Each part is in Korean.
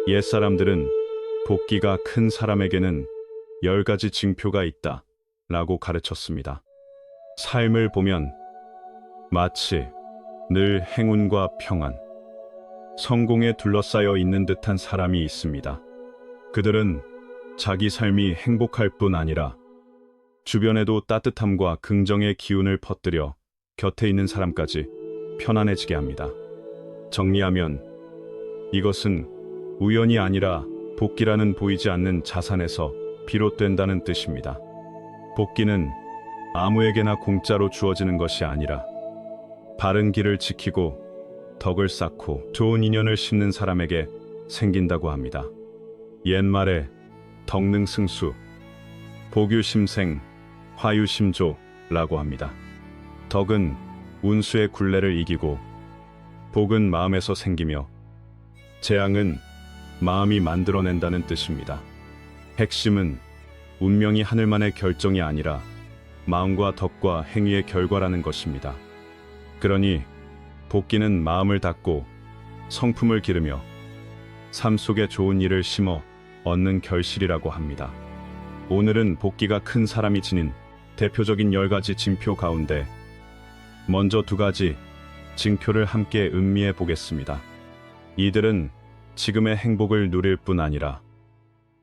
옛사람들은 복기가 큰 사람에게는 10가지 징표가 있다 라고 가르쳤습니다. 삶을 보면 마치 늘 행운과 평안, 성공에 둘러싸여 있는 듯한 사람이 있습니다. 그들은 자기 삶이 행복할 뿐 아니라 주변에도 따뜻함과 긍정의 기운을 퍼뜨려 곁에 있는 사람까지 편안해지게 합니다. 정리하면 이것은 우연이 아니라 복기라는 보이지 않는 자산에서 비롯된다는 뜻입니다. 복기는 아무에게나 공짜로 주어지는 것이 아니라 바른 길을 지키고 덕을 쌓고 좋은 인연을 심는 사람에게 생긴다고 합니다. 옛말에 덕능승수, 복유심생, 화유심조라고 합니다. 덕은 운수의 굴레를 이기고 복은 마음에서 생기며 재앙은 마음이 만들어낸다는 뜻입니다. 핵심은 운명이 하늘만의 결정이 아니라 마음과 덕과 행위의 결과라는 것입니다. 그러니 복기는 마음을 닫고 성품을 기르며 삶 속에 좋은 일을 심어 얻는 결실이라고 합니다. 오늘은 복기가 큰 사람이 지닌 대표적인 10가지 징표 가운데 먼저 2가지 징표를 함께 음미해 보겠습니다. 이들은 지금의 행복을 누릴 뿐 아니라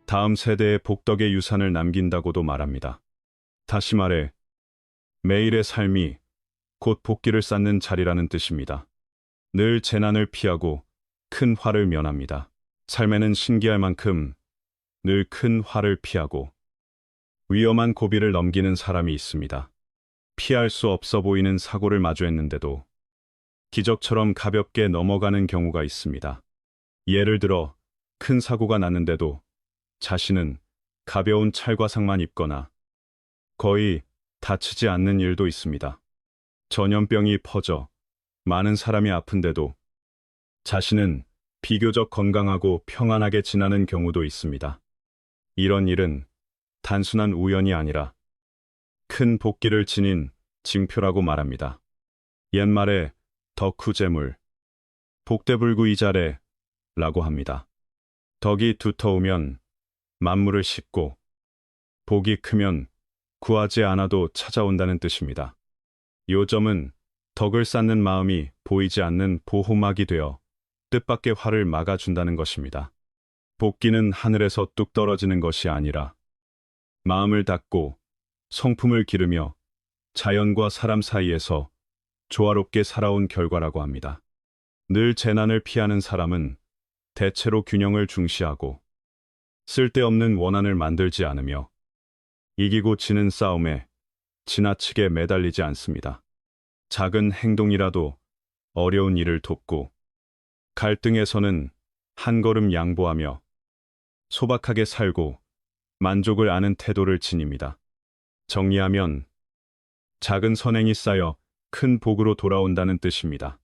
다음 세대의 복덕의 유산을 남긴다고도 말합니다. 다시 말해 매일의 삶이 곧 복기를 쌓는 자리라는 뜻입니다. 늘 재난을 피하고 큰 화를 면합니다. 삶에는 신기할 만큼 늘 큰 화를 피하고 위험한 고비를 넘기는 사람이 있습니다. 피할 수 없어 보이는 사고를 마주했는데도 기적처럼 가볍게 넘어가는 경우가 있습니다. 예를 들어 큰 사고가 났는데도 자신은 가벼운 찰과상만 입거나 거의 다치지 않는 일도 있습니다. 전염병이 퍼져 많은 사람이 아픈데도 자신은 비교적 건강하고 평안하게 지나는 경우도 있습니다. 이런 일은 단순한 우연이 아니라 큰 복기를 지닌 징표라고 말합니다. 옛말에 덕후재물, 복대불구이자래 라고 합니다. 덕이 두터우면 만물을 싣고 복이 크면 구하지 않아도 찾아온다는 뜻입니다. 요점은 덕을 쌓는 마음이 보이지 않는 보호막이 되어 뜻밖의 화를 막아준다는 것입니다. 복기는 하늘에서 뚝 떨어지는 것이 아니라 마음을 닫고 성품을 기르며 자연과 사람 사이에서 조화롭게 살아온 결과라고 합니다. 늘 재난을 피하는 사람은 대체로 균형을 중시하고 쓸데없는 원한을 만들지 않으며 이기고 지는 싸움에 지나치게 매달리지 않습니다. 작은 행동이라도 어려운 일을 돕고 갈등에서는 한 걸음 양보하며 소박하게 살고 만족을 아는 태도를 지닙니다. 정리하면 작은 선행이 쌓여 큰 복으로 돌아온다는 뜻입니다.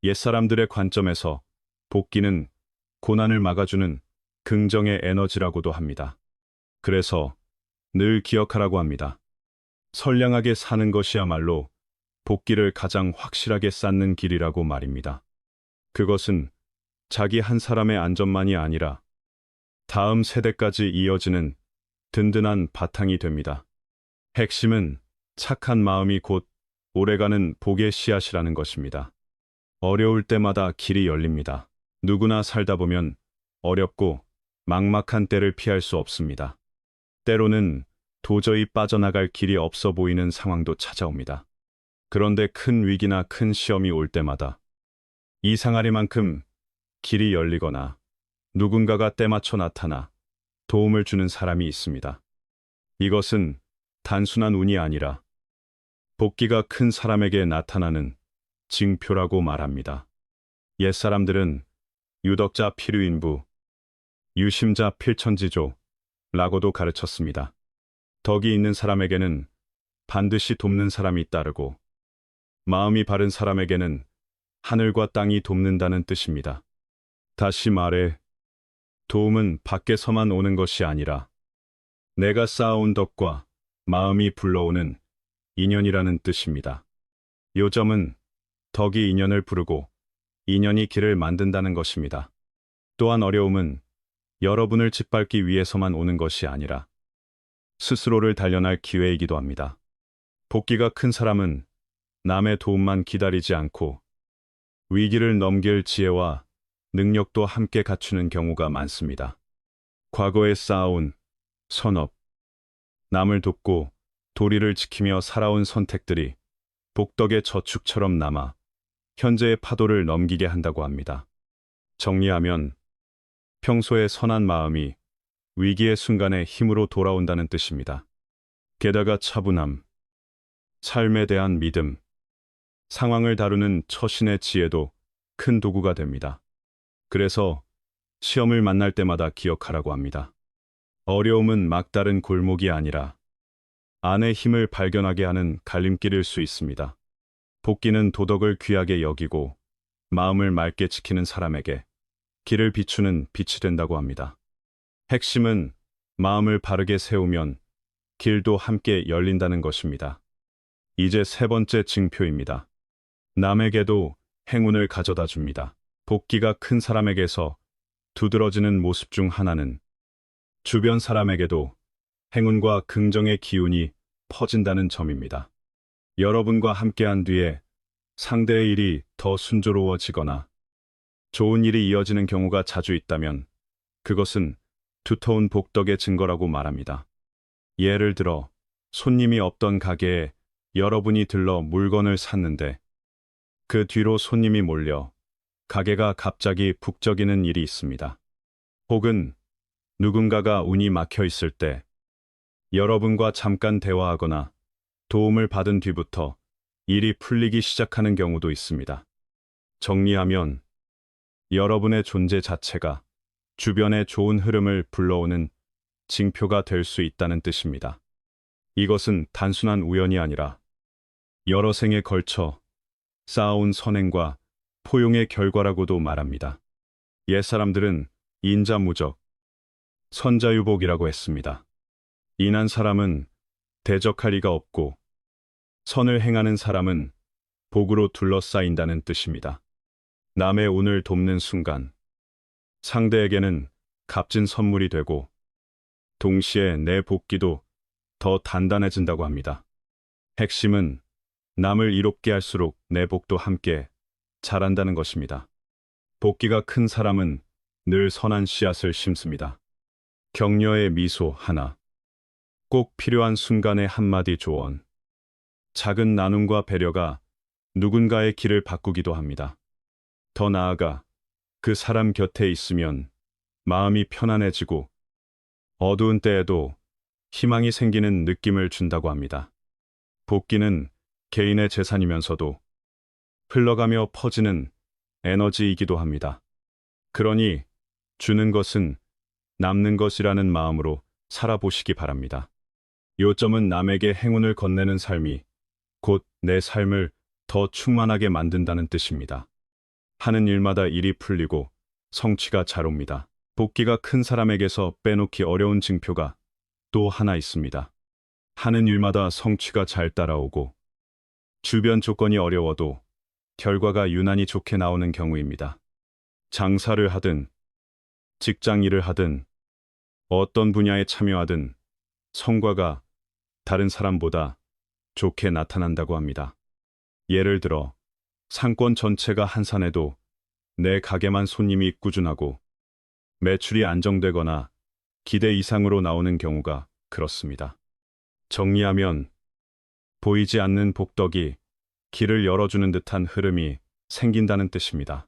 옛사람들의 관점에서 복기는 고난을 막아주는 긍정의 에너지라고도 합니다. 그래서 늘 기억하라고 합니다. 선량하게 사는 것이야말로 복기를 가장 확실하게 쌓는 길이라고 말입니다. 그것은 자기 한 사람의 안전만이 아니라 다음 세대까지 이어지는 든든한 바탕이 됩니다. 핵심은 착한 마음이 곧 오래가는 복의 씨앗이라는 것입니다. 어려울 때마다 길이 열립니다. 누구나 살다 보면 어렵고 막막한 때를 피할 수 없습니다. 때로는 도저히 빠져나갈 길이 없어 보이는 상황도 찾아옵니다. 그런데 큰 위기나 큰 시험이 올 때마다 이상하리만큼 길이 열리거나 누군가가 때맞춰 나타나 도움을 주는 사람이 있습니다. 이것은 단순한 운이 아니라 복기가 큰 사람에게 나타나는 징표라고 말합니다. 옛사람들은 유덕자 필유인부, 유심자 필천지조 라고도 가르쳤습니다. 덕이 있는 사람에게는 반드시 돕는 사람이 따르고 마음이 바른 사람에게는 하늘과 땅이 돕는다는 뜻입니다. 다시 말해 도움은 밖에서만 오는 것이 아니라 내가 쌓아온 덕과 마음이 불러오는 인연이라는 뜻입니다. 요점은 덕이 인연을 부르고 인연이 길을 만든다는 것입니다. 또한 어려움은 여러분을 짓밟기 위해서만 오는 것이 아니라 스스로를 단련할 기회이기도 합니다. 복기가 큰 사람은 남의 도움만 기다리지 않고 위기를 넘길 지혜와 능력도 함께 갖추는 경우가 많습니다. 과거에 쌓아온 선업, 남을 돕고 도리를 지키며 살아온 선택들이 복덕의 저축처럼 남아 현재의 파도를 넘기게 한다고 합니다. 정리하면 평소의 선한 마음이 위기의 순간에 힘으로 돌아온다는 뜻입니다. 게다가 차분함, 삶에 대한 믿음, 상황을 다루는 처신의 지혜도 큰 도구가 됩니다. 그래서 시험을 만날 때마다 기억하라고 합니다. 어려움은 막다른 골목이 아니라 안의 힘을 발견하게 하는 갈림길일 수 있습니다. 복기는 도덕을 귀하게 여기고 마음을 맑게 지키는 사람에게 길을 비추는 빛이 된다고 합니다. 핵심은 마음을 바르게 세우면 길도 함께 열린다는 것입니다. 이제 세 번째 징표입니다. 남에게도 행운을 가져다 줍니다. 복기가 큰 사람에게서 두드러지는 모습 중 하나는 주변 사람에게도 행운과 긍정의 기운이 퍼진다는 점입니다. 여러분과 함께한 뒤에 상대의 일이 더 순조로워지거나 좋은 일이 이어지는 경우가 자주 있다면 그것은 두터운 복덕의 증거라고 말합니다. 예를 들어 손님이 없던 가게에 여러분이 들러 물건을 샀는데 그 뒤로 손님이 몰려 가게가 갑자기 북적이는 일이 있습니다. 혹은 누군가가 운이 막혀 있을 때 여러분과 잠깐 대화하거나 도움을 받은 뒤부터 일이 풀리기 시작하는 경우도 있습니다. 정리하면 여러분의 존재 자체가 주변의 좋은 흐름을 불러오는 징표가 될 수 있다는 뜻입니다. 이것은 단순한 우연이 아니라 여러 생에 걸쳐 쌓아온 선행과 포용의 결과라고도 말합니다. 옛사람들은 인자무적, 선자유복이라고 했습니다. 인한 사람은 대적할 리가 없고 선을 행하는 사람은 복으로 둘러싸인다는 뜻입니다. 남의 운을 돕는 순간 상대에게는 값진 선물이 되고 동시에 내 복기도 더 단단해진다고 합니다. 핵심은 남을 이롭게 할수록 내 복도 함께 자란다는 것입니다. 복기가 큰 사람은 늘 선한 씨앗을 심습니다. 격려의 미소 하나, 꼭 필요한 순간의 한마디 조언, 작은 나눔과 배려가 누군가의 길을 바꾸기도 합니다. 더 나아가 그 사람 곁에 있으면 마음이 편안해지고 어두운 때에도 희망이 생기는 느낌을 준다고 합니다. 복기는 개인의 재산이면서도 흘러가며 퍼지는 에너지이기도 합니다. 그러니 주는 것은 남는 것이라는 마음으로 살아보시기 바랍니다. 요점은 남에게 행운을 건네는 삶이 곧 내 삶을 더 충만하게 만든다는 뜻입니다. 하는 일마다 일이 풀리고 성취가 잘 옵니다. 복기가 큰 사람에게서 빼놓기 어려운 징표가 또 하나 있습니다. 하는 일마다 성취가 잘 따라오고 주변 조건이 어려워도 결과가 유난히 좋게 나오는 경우입니다. 장사를 하든 직장 일을 하든 어떤 분야에 참여하든 성과가 다른 사람보다 좋게 나타난다고 합니다. 예를 들어 상권 전체가 한산해도 내 가게만 손님이 꾸준하고 매출이 안정되거나 기대 이상으로 나오는 경우가 그렇습니다. 정리하면 보이지 않는 복덕이 길을 열어주는 듯한 흐름이 생긴다는 뜻입니다.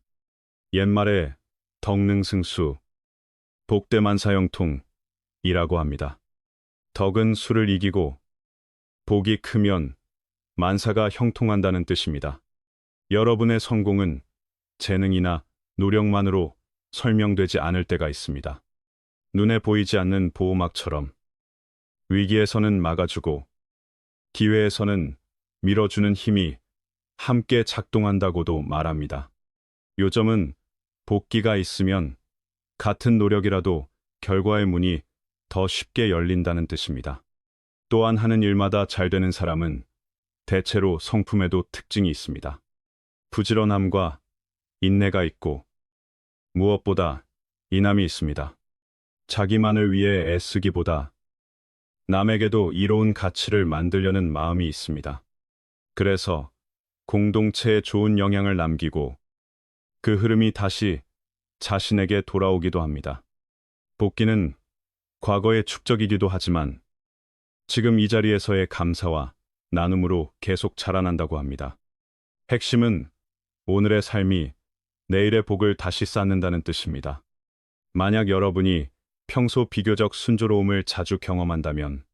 옛말에 덕능승수, 복대만사형통이라고 합니다. 덕은 수를 이기고 복이 크면 만사가 형통한다는 뜻입니다. 여러분의 성공은 재능이나 노력만으로 설명되지 않을 때가 있습니다. 눈에 보이지 않는 보호막처럼 위기에서는 막아주고 기회에서는 밀어주는 힘이 함께 작동한다고도 말합니다. 요점은 복기가 있으면 같은 노력이라도 결과의 문이 더 쉽게 열린다는 뜻입니다. 또한 하는 일마다 잘 되는 사람은 대체로 성품에도 특징이 있습니다. 부지런함과 인내가 있고 무엇보다 인함이 있습니다. 자기만을 위해 애쓰기보다 남에게도 이로운 가치를 만들려는 마음이 있습니다. 그래서 공동체에 좋은 영향을 남기고 그 흐름이 다시 자신에게 돌아오기도 합니다. 복귀는 과거의 축적이기도 하지만 지금 이 자리에서의 감사와 나눔으로 계속 자라난다고 합니다. 핵심은 오늘의 삶이 내일의 복을 다시 쌓는다는 뜻입니다. 만약 여러분이 평소 비교적 순조로움을 자주 경험한다면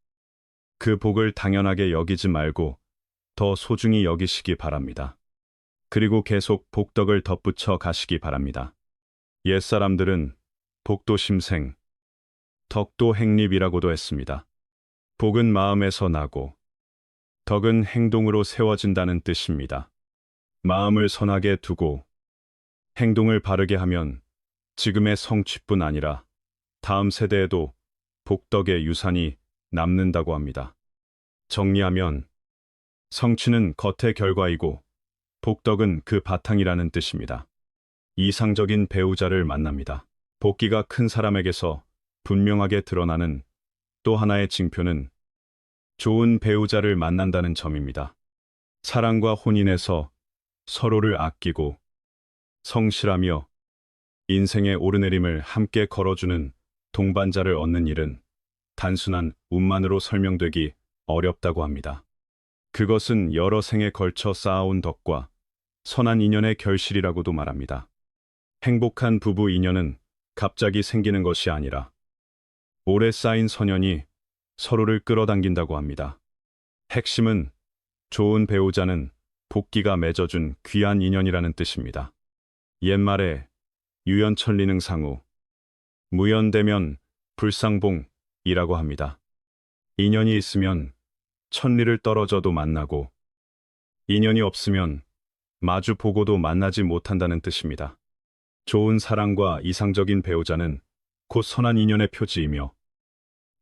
그 복을 당연하게 여기지 말고 더 소중히 여기시기 바랍니다. 그리고 계속 복덕을 덧붙여 가시기 바랍니다. 옛사람들은 복도 심생, 덕도 행립이라고도 했습니다. 복은 마음에서 나고 덕은 행동으로 세워진다는 뜻입니다. 마음을 선하게 두고 행동을 바르게 하면 지금의 성취뿐 아니라 다음 세대에도 복덕의 유산이 남는다고 합니다. 정리하면 성취는 겉의 결과이고 복덕은 그 바탕이라는 뜻입니다. 이상적인 배우자를 만납니다. 복기가 큰 사람에게서 분명하게 드러나는 또 하나의 징표는 좋은 배우자를 만난다는 점입니다. 사랑과 혼인에서 서로를 아끼고 성실하며 인생의 오르내림을 함께 걸어주는 동반자를 얻는 일은 단순한 운만으로 설명되기 어렵다고 합니다. 그것은 여러 생에 걸쳐 쌓아온 덕과 선한 인연의 결실이라고도 말합니다. 행복한 부부 인연은 갑자기 생기는 것이 아니라 오래 쌓인 선연이 서로를 끌어당긴다고 합니다. 핵심은 좋은 배우자는 복기가 맺어준 귀한 인연이라는 뜻입니다. 옛말에 유연천리능상우, 무연되면 불상봉이라고 합니다. 인연이 있으면 천리를 떨어져도 만나고 인연이 없으면 마주 보고도 만나지 못한다는 뜻입니다. 좋은 사랑과 이상적인 배우자는 곧 선한 인연의 표지이며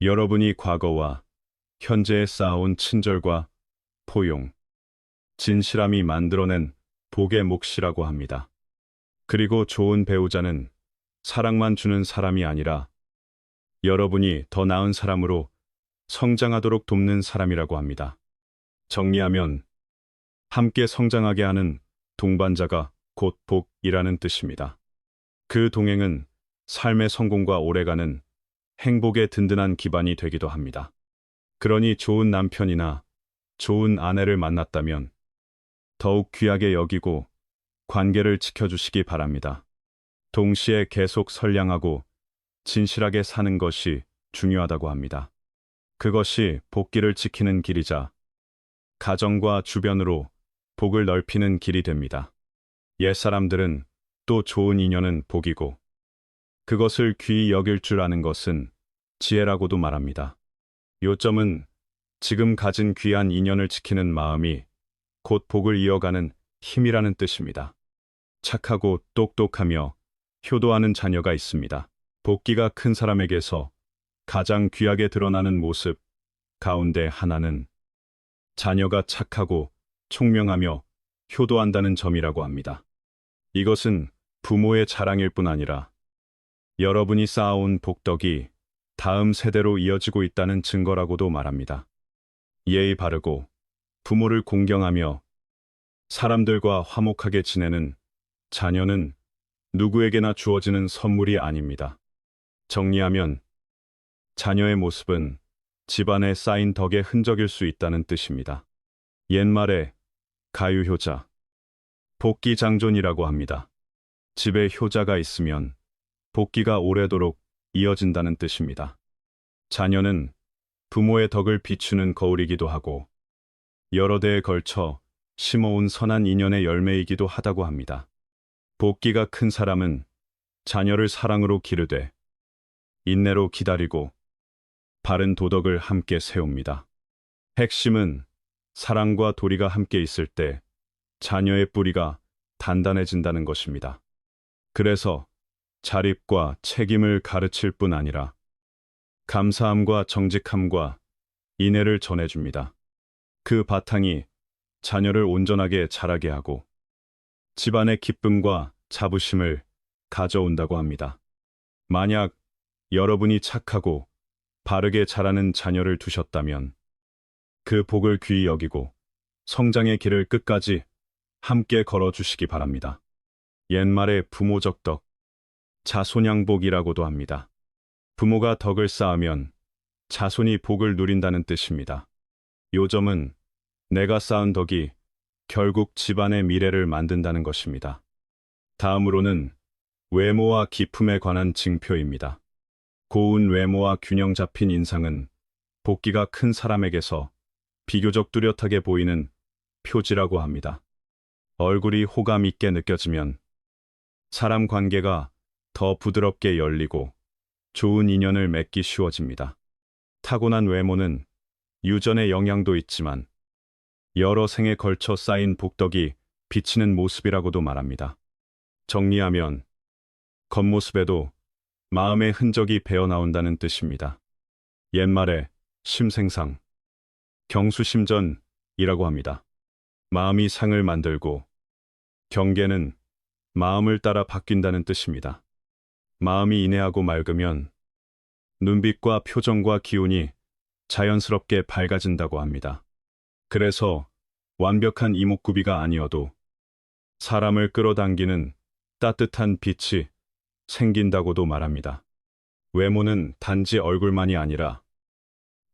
여러분이 과거와 현재에 쌓아온 친절과 포용, 진실함이 만들어낸 복의 몫이라고 합니다. 그리고 좋은 배우자는 사랑만 주는 사람이 아니라 여러분이 더 나은 사람으로 성장하도록 돕는 사람이라고 합니다. 정리하면 함께 성장하게 하는 동반자가 곧 복이라는 뜻입니다. 그 동행은 삶의 성공과 오래가는 행복의 든든한 기반이 되기도 합니다. 그러니 좋은 남편이나 좋은 아내를 만났다면 더욱 귀하게 여기고 관계를 지켜주시기 바랍니다. 동시에 계속 선량하고 진실하게 사는 것이 중요하다고 합니다. 그것이 복기를 지키는 길이자 가정과 주변으로 복을 넓히는 길이 됩니다. 옛사람들은 또 좋은 인연은 복이고 그것을 귀히 여길 줄 아는 것은 지혜라고도 말합니다. 요점은 지금 가진 귀한 인연을 지키는 마음이 곧 복을 이어가는 힘이라는 뜻입니다. 착하고 똑똑하며 효도하는 자녀가 있습니다. 복기가 큰 사람에게서 가장 귀하게 드러나는 모습 가운데 하나는 자녀가 착하고 총명하며 효도한다는 점이라고 합니다. 이것은 부모의 자랑일 뿐 아니라 여러분이 쌓아온 복덕이 다음 세대로 이어지고 있다는 증거라고도 말합니다. 예의 바르고 부모를 공경하며 사람들과 화목하게 지내는 자녀는 누구에게나 주어지는 선물이 아닙니다. 정리하면 자녀의 모습은 집안에 쌓인 덕의 흔적일 수 있다는 뜻입니다. 옛말에 가유효자, 복기장존이라고 합니다. 집에 효자가 있으면 복기가 오래도록 이어진다는 뜻입니다. 자녀는 부모의 덕을 비추는 거울이기도 하고 여러 대에 걸쳐 심어온 선한 인연의 열매이기도 하다고 합니다. 복기가 큰 사람은 자녀를 사랑으로 기르되 인내로 기다리고 바른 도덕을 함께 세웁니다. 핵심은 사랑과 도리가 함께 있을 때 자녀의 뿌리가 단단해진다는 것입니다. 그래서 자립과 책임을 가르칠 뿐 아니라 감사함과 정직함과 인애를 전해줍니다. 그 바탕이 자녀를 온전하게 자라게 하고 집안의 기쁨과 자부심을 가져온다고 합니다. 만약 여러분이 착하고 바르게 자라는 자녀를 두셨다면 그 복을 귀히 여기고 성장의 길을 끝까지 함께 걸어주시기 바랍니다. 옛말에 부모적 덕, 자손양복이라고도 합니다. 부모가 덕을 쌓으면 자손이 복을 누린다는 뜻입니다. 요점은 내가 쌓은 덕이 결국 집안의 미래를 만든다는 것입니다. 다음으로는 외모와 기품에 관한 징표입니다. 고운 외모와 균형 잡힌 인상은 복기가 큰 사람에게서 비교적 뚜렷하게 보이는 표지라고 합니다. 얼굴이 호감 있게 느껴지면 사람 관계가 더 부드럽게 열리고 좋은 인연을 맺기 쉬워집니다. 타고난 외모는 유전의 영향도 있지만 여러 생에 걸쳐 쌓인 복덕이 비치는 모습이라고도 말합니다. 정리하면 겉모습에도 마음의 흔적이 배어나온다는 뜻입니다. 옛말에 심생상, 경수심전이라고 합니다. 마음이 상을 만들고 경계는 마음을 따라 바뀐다는 뜻입니다. 마음이 인애하고 맑으면 눈빛과 표정과 기운이 자연스럽게 밝아진다고 합니다. 그래서 완벽한 이목구비가 아니어도 사람을 끌어당기는 따뜻한 빛이 생긴다고도 말합니다. 외모는 단지 얼굴만이 아니라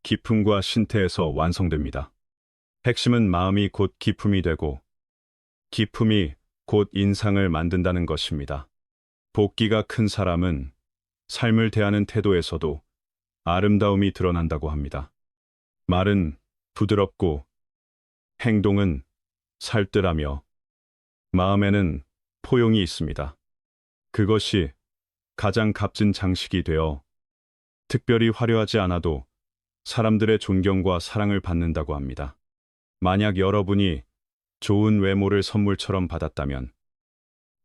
기품과 신태에서 완성됩니다. 핵심은 마음이 곧 기품이 되고 기품이 곧 인상을 만든다는 것입니다. 복기가 큰 사람은 삶을 대하는 태도에서도 아름다움이 드러난다고 합니다. 말은 부드럽고 행동은 살뜰하며 마음에는 포용이 있습니다. 그것이 가장 값진 장식이 되어 특별히 화려하지 않아도 사람들의 존경과 사랑을 받는다고 합니다. 만약 여러분이 좋은 외모를 선물처럼 받았다면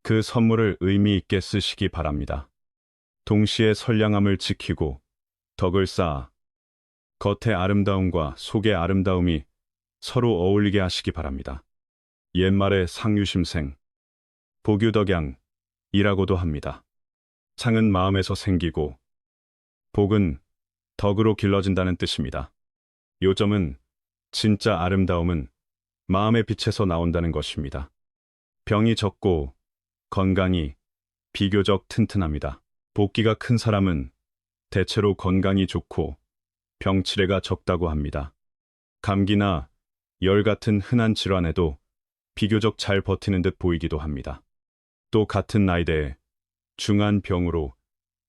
그 선물을 의미 있게 쓰시기 바랍니다. 동시에 선량함을 지키고 덕을 쌓아 겉의 아름다움과 속의 아름다움이 서로 어울리게 하시기 바랍니다. 옛말에 상유심생, 복유덕양이라고도 합니다. 상은 마음에서 생기고 복은 덕으로 길러진다는 뜻입니다. 요점은 진짜 아름다움은 마음의 빛에서 나온다는 것입니다. 병이 적고 건강이 비교적 튼튼합니다. 복기가 큰 사람은 대체로 건강이 좋고 병치레가 적다고 합니다. 감기나 열 같은 흔한 질환에도 비교적 잘 버티는 듯 보이기도 합니다. 또 같은 나이대에 중한 병으로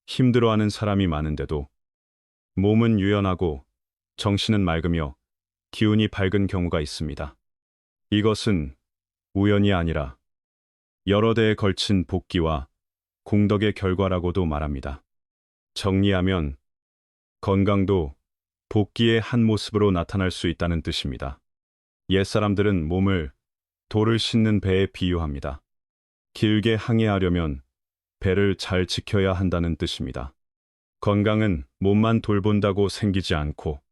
힘들어하는 사람이 많은데도 몸은 유연하고 정신은 맑으며 기운이 밝은 경우가 있습니다. 이것은 우연이 아니라 여러 대에 걸친 복기와 공덕의 결과라고도 말합니다. 정리하면 건강도 복기의 한 모습으로 나타날 수 있다는 뜻입니다. 옛사람들은 몸을 돌을 싣는 배에 비유합니다. 길게 항해하려면 배를 잘 지켜야 한다는 뜻입니다. 건강은 몸만 돌본다고 생기지 않고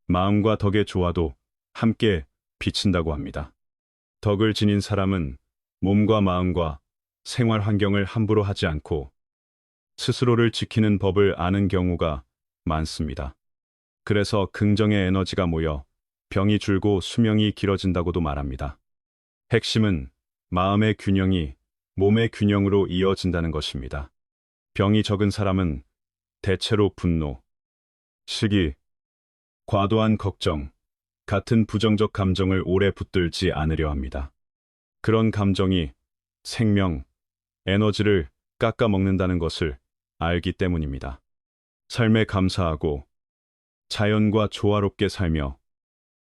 마음과 덕의 조화도 함께 비친다고 합니다. 덕을 지닌 사람은 몸과 마음과 생활 환경을 함부로 하지 않고 스스로를 지키는 법을 아는 경우가 많습니다. 그래서 긍정의 에너지가 모여 병이 줄고 수명이 길어진다고도 말합니다. 핵심은 마음의 균형이 몸의 균형으로 이어진다는 것입니다. 병이 적은 사람은 대체로 분노, 시기, 과도한 걱정 같은 부정적 감정을 오래 붙들지 않으려 합니다. 그런 감정이 생명, 에너지를 깎아먹는다는 것을 알기 때문입니다. 삶에 감사하고 자연과 조화롭게 살며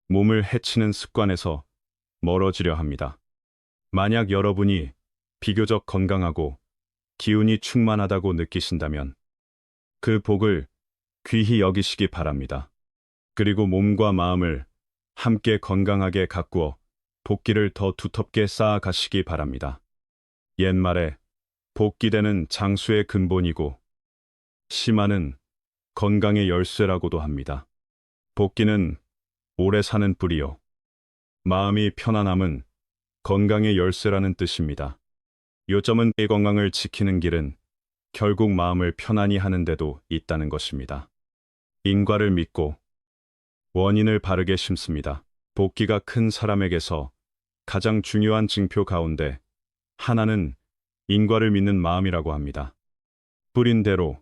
몸을 해치는 습관에서 멀어지려 합니다. 만약 여러분이 비교적 건강하고 기운이 충만하다고 느끼신다면 그 복을 귀히 여기시기 바랍니다. 그리고 몸과 마음을 함께 건강하게 가꾸어 복기를 더 두텁게 쌓아가시기 바랍니다. 옛말에 복기되는 장수의 근본이고 심화는 건강의 열쇠라고도 합니다. 복기는 오래 사는 뿌리요. 마음이 편안함은 건강의 열쇠라는 뜻입니다. 요점은 이 건강을 지키는 길은 결국 마음을 편안히 하는 데도 있다는 것입니다. 인과를 믿고 원인을 바르게 심습니다. 복기가 큰 사람에게서 가장 중요한 징표 가운데 하나는 인과를 믿는 마음이라고 합니다. 뿌린 대로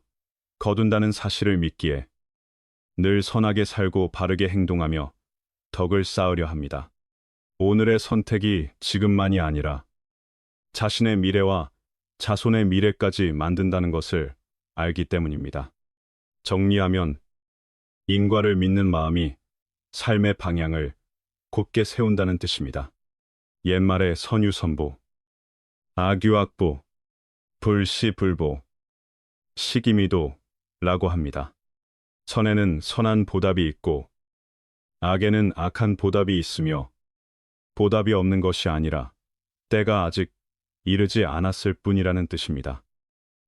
거둔다는 사실을 믿기에 늘 선하게 살고 바르게 행동하며 덕을 쌓으려 합니다. 오늘의 선택이 지금만이 아니라 자신의 미래와 자손의 미래까지 만든다는 것을 알기 때문입니다. 정리하면 인과를 믿는 마음이 삶의 방향을 곧게 세운다는 뜻입니다. 옛말에 선유선보, 악유악보, 불시불보, 시기미도라고 합니다. 선에는 선한 보답이 있고 악에는 악한 보답이 있으며 보답이 없는 것이 아니라 때가 아직 이르지 않았을 뿐이라는 뜻입니다.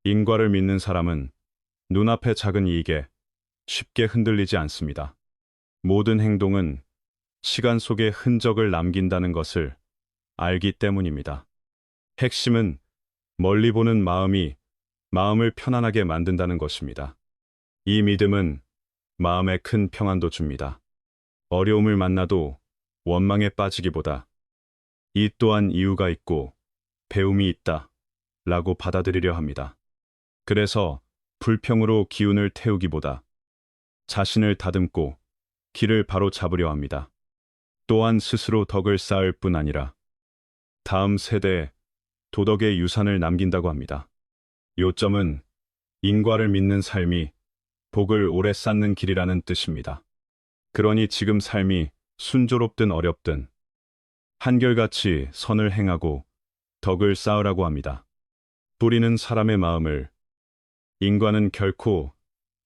인과를 믿는 사람은 눈앞의 작은 이익에 쉽게 흔들리지 않습니다. 모든 행동은 시간 속에 흔적을 남긴다는 것을 알기 때문입니다. 핵심은 멀리 보는 마음이 마음을 편안하게 만든다는 것입니다. 이 믿음은 마음에 큰 평안도 줍니다. 어려움을 만나도 원망에 빠지기보다 이 또한 이유가 있고 배움이 있다 라고 받아들이려 합니다. 그래서 불평으로 기운을 태우기보다 자신을 다듬고 길을 바로 잡으려 합니다. 또한 스스로 덕을 쌓을 뿐 아니라 다음 세대에 도덕의 유산을 남긴다고 합니다. 요점은 인과를 믿는 삶이 복을 오래 쌓는 길이라는 뜻입니다. 그러니 지금 삶이 순조롭든 어렵든 한결같이 선을 행하고 덕을 쌓으라고 합니다. 뿌리는 사람의 마음을 인과는 결코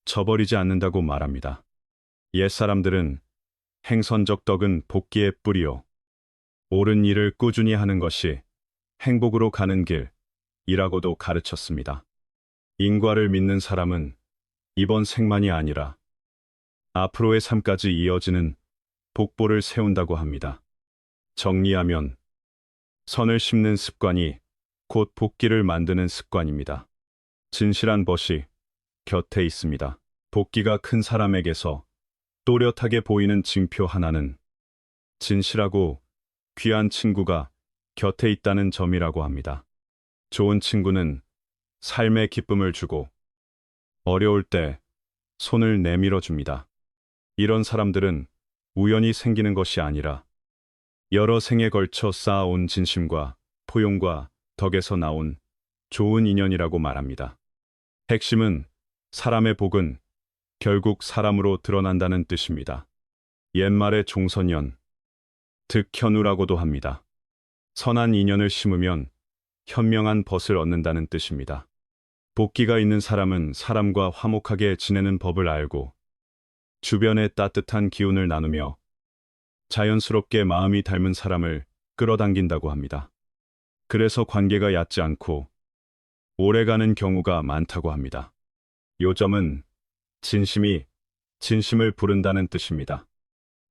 저버리지 않는다고 말합니다. 옛사람들은 행선적 덕은 복기의 뿌리요. 옳은 일을 꾸준히 하는 것이 행복으로 가는 길이라고도 가르쳤습니다. 인과를 믿는 사람은 이번 생만이 아니라 앞으로의 삶까지 이어지는 복보를 세운다고 합니다. 정리하면 선을 심는 습관이 곧 복기를 만드는 습관입니다. 진실한 벗이 곁에 있습니다. 복기가 큰 사람에게서 또렷하게 보이는 징표 하나는 진실하고 귀한 친구가 곁에 있다는 점이라고 합니다. 좋은 친구는 삶의 기쁨을 주고 어려울 때 손을 내밀어 줍니다. 이런 사람들은 우연히 생기는 것이 아니라 여러 생에 걸쳐 쌓아온 진심과 포용과 덕에서 나온 좋은 인연이라고 말합니다. 핵심은 사람의 복은 결국 사람으로 드러난다는 뜻입니다. 옛말에 종선연, 득현우라고도 합니다. 선한 인연을 심으면 현명한 벗을 얻는다는 뜻입니다. 복기가 있는 사람은 사람과 화목하게 지내는 법을 알고 주변에 따뜻한 기운을 나누며 자연스럽게 마음이 닮은 사람을 끌어당긴다고 합니다. 그래서 관계가 얕지 않고 오래가는 경우가 많다고 합니다. 요점은 진심이 진심을 부른다는 뜻입니다.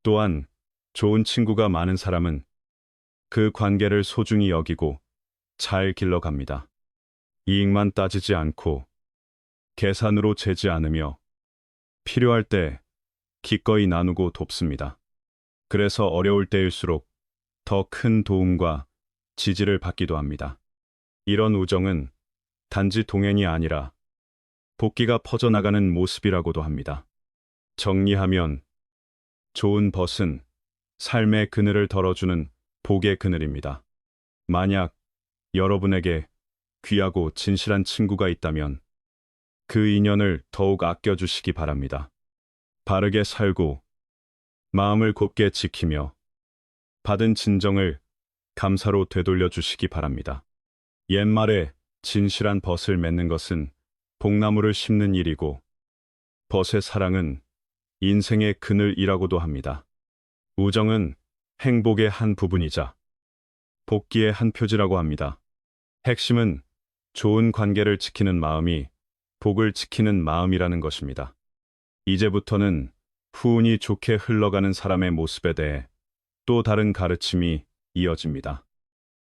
또한 좋은 친구가 많은 사람은 그 관계를 소중히 여기고 잘 길러갑니다. 이익만 따지지 않고 계산으로 재지 않으며 필요할 때 기꺼이 나누고 돕습니다. 그래서 어려울 때일수록 더 큰 도움과 지지를 받기도 합니다. 이런 우정은 단지 동행이 아니라 복기가 퍼져나가는 모습이라고도 합니다. 정리하면 좋은 벗은 삶의 그늘을 덜어주는 복의 그늘입니다. 만약 여러분에게 귀하고 진실한 친구가 있다면 그 인연을 더욱 아껴주시기 바랍니다. 바르게 살고 마음을 곱게 지키며 받은 진정을 감사로 되돌려 주시기 바랍니다. 옛말에 진실한 벗을 맺는 것은 복나무를 심는 일이고 벗의 사랑은 인생의 그늘이라고도 합니다. 우정은 행복의 한 부분이자 복기의 한 표지라고 합니다. 핵심은 좋은 관계를 지키는 마음이 복을 지키는 마음이라는 것입니다. 이제부터는 후운이 좋게 흘러가는 사람의 모습에 대해 또 다른 가르침이 이어집니다.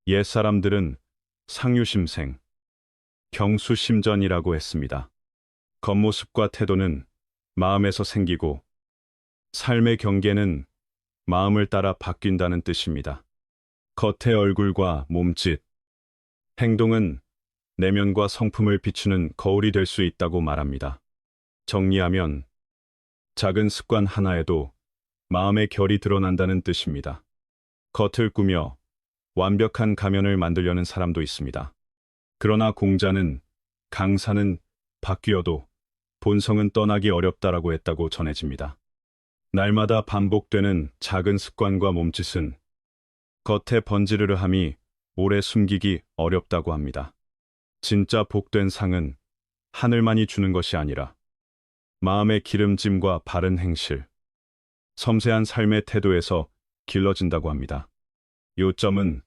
옛사람들은 상유심생, 경수심전이라고 했습니다. 겉모습과 태도는 마음에서 생기고 삶의 경계는 마음을 따라 바뀐다는 뜻입니다. 겉의 얼굴과 몸짓, 행동은 내면과 성품을 비추는 거울이 될 수 있다고 말합니다. 정리하면 작은 습관 하나에도 마음의 결이 드러난다는 뜻입니다. 겉을 꾸며 완벽한 가면을 만들려는 사람도 있습니다. 그러나 공자는 강사는 바뀌어도 본성은 떠나기 어렵다라고 했다고 전해집니다. 날마다 반복되는 작은 습관과 몸짓은 겉에 번지르르함이 오래 숨기기 어렵다고 합니다. 진짜 복된 상은 하늘만이 주는 것이 아니라 마음의 기름짐과 바른 행실, 섬세한 삶의 태도에서 길러진다고 합니다. 요점은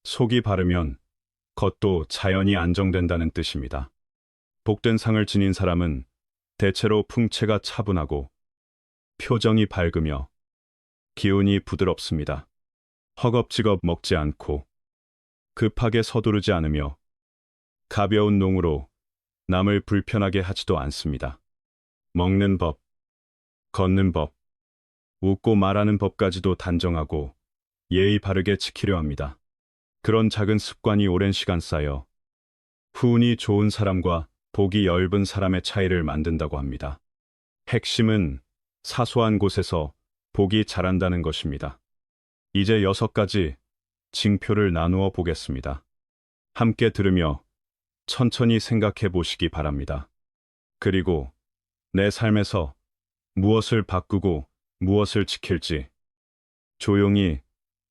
속이 바르면 겉도 자연히 안정된다는 뜻입니다. 복된 상을 지닌 사람은 대체로 풍채가 차분하고 표정이 밝으며 기운이 부드럽습니다. 허겁지겁 먹지 않고 급하게 서두르지 않으며 가벼운 농으로 남을 불편하게 하지도 않습니다. 먹는 법, 걷는 법, 웃고 말하는 법까지도 단정하고 예의 바르게 지키려 합니다. 그런 작은 습관이 오랜 시간 쌓여 후운이 좋은 사람과 복이 엷은 사람의 차이를 만든다고 합니다. 핵심은 사소한 곳에서 복이 자란다는 것입니다. 이제 6가지 징표를 나누어 보겠습니다. 함께 들으며 천천히 생각해 보시기 바랍니다. 그리고 내 삶에서 무엇을 바꾸고 무엇을 지킬지 조용히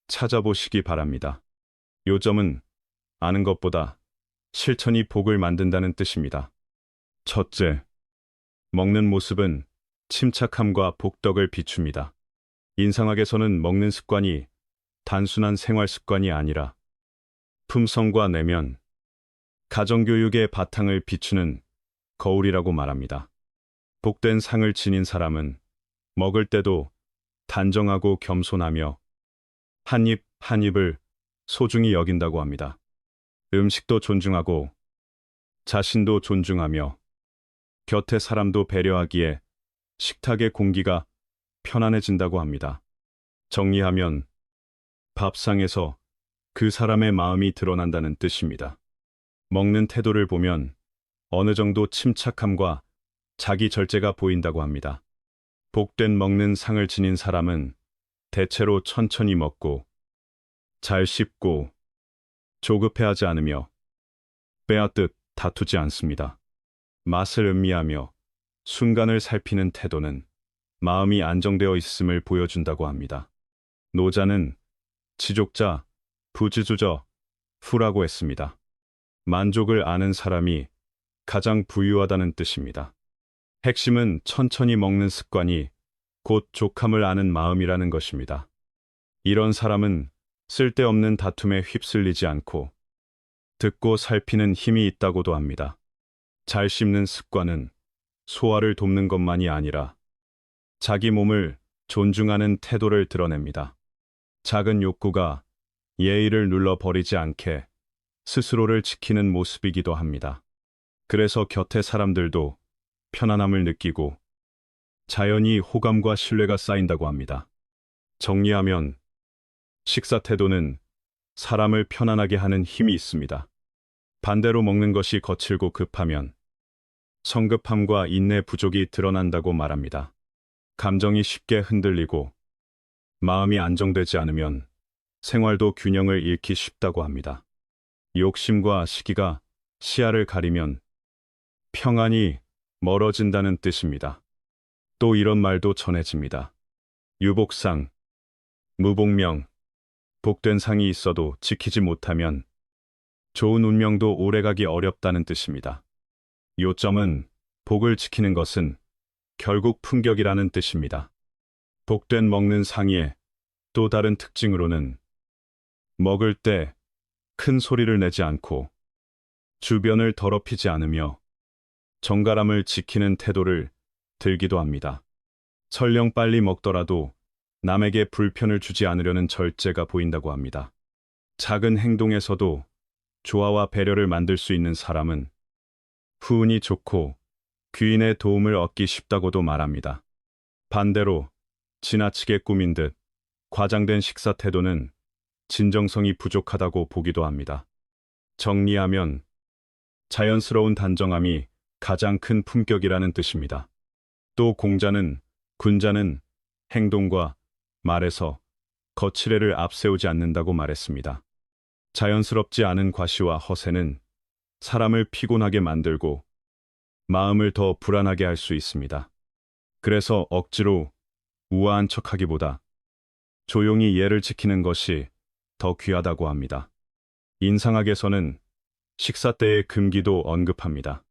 찾아보시기 바랍니다. 요점은 아는 것보다 실천이 복을 만든다는 뜻입니다. 첫째, 먹는 모습은 침착함과 복덕을 비춥니다. 인상학에서는 먹는 습관이 단순한 생활 습관이 아니라 품성과 내면, 가정교육의 바탕을 비추는 거울이라고 말합니다. 복된 상을 지닌 사람은 먹을 때도 단정하고 겸손하며 한 입 한 입을 소중히 여긴다고 합니다. 음식도 존중하고 자신도 존중하며 곁의 사람도 배려하기에 식탁의 공기가 편안해진다고 합니다. 정리하면 밥상에서 그 사람의 마음이 드러난다는 뜻입니다. 먹는 태도를 보면 어느 정도 침착함과 자기 절제가 보인다고 합니다. 복된 먹는 상을 지닌 사람은 대체로 천천히 먹고 잘 씹고 조급해하지 않으며 빼앗듯 다투지 않습니다. 맛을 음미하며 순간을 살피는 태도는 마음이 안정되어 있음을 보여준다고 합니다. 노자는 지족자, 부지주저, 후라고 했습니다. 만족을 아는 사람이 가장 부유하다는 뜻입니다. 핵심은 천천히 먹는 습관이 곧 족함을 아는 마음이라는 것입니다. 이런 사람은 쓸데없는 다툼에 휩쓸리지 않고 듣고 살피는 힘이 있다고도 합니다. 잘 씹는 습관은 소화를 돕는 것만이 아니라 자기 몸을 존중하는 태도를 드러냅니다. 작은 욕구가 예의를 눌러버리지 않게 스스로를 지키는 모습이기도 합니다. 그래서 곁의 사람들도 편안함을 느끼고 자연히 호감과 신뢰가 쌓인다고 합니다. 정리하면 식사 태도는 사람을 편안하게 하는 힘이 있습니다. 반대로 먹는 것이 거칠고 급하면 성급함과 인내 부족이 드러난다고 말합니다. 감정이 쉽게 흔들리고 마음이 안정되지 않으면 생활도 균형을 잃기 쉽다고 합니다. 욕심과 시기가 시야를 가리면 평안이 멀어진다는 뜻입니다. 또 이런 말도 전해집니다. 유복상, 무복명, 복된 상이 있어도 지키지 못하면 좋은 운명도 오래가기 어렵다는 뜻입니다. 요점은 복을 지키는 것은 결국 품격이라는 뜻입니다. 복된 먹는 상의 또 다른 특징으로는 먹을 때 큰 소리를 내지 않고 주변을 더럽히지 않으며 정갈함을 지키는 태도를 들기도 합니다. 설령 빨리 먹더라도 남에게 불편을 주지 않으려는 절제가 보인다고 합니다. 작은 행동에서도 조화와 배려를 만들 수 있는 사람은 후운이 좋고 귀인의 도움을 얻기 쉽다고도 말합니다. 반대로 지나치게 꾸민 듯 과장된 식사 태도는 진정성이 부족하다고 보기도 합니다. 정리하면 자연스러운 단정함이 가장 큰 품격이라는 뜻입니다. 또 군자는 행동과 말에서 거칠애를 앞세우지 않는다고 말했습니다. 자연스럽지 않은 과시와 허세는 사람을 피곤하게 만들고 마음을 더 불안하게 할 수 있습니다. 그래서 억지로 우아한 척하기보다 조용히 예를 지키는 것이 더 귀하다고 합니다. 인상학에서는 식사 때의 금기도 언급합니다.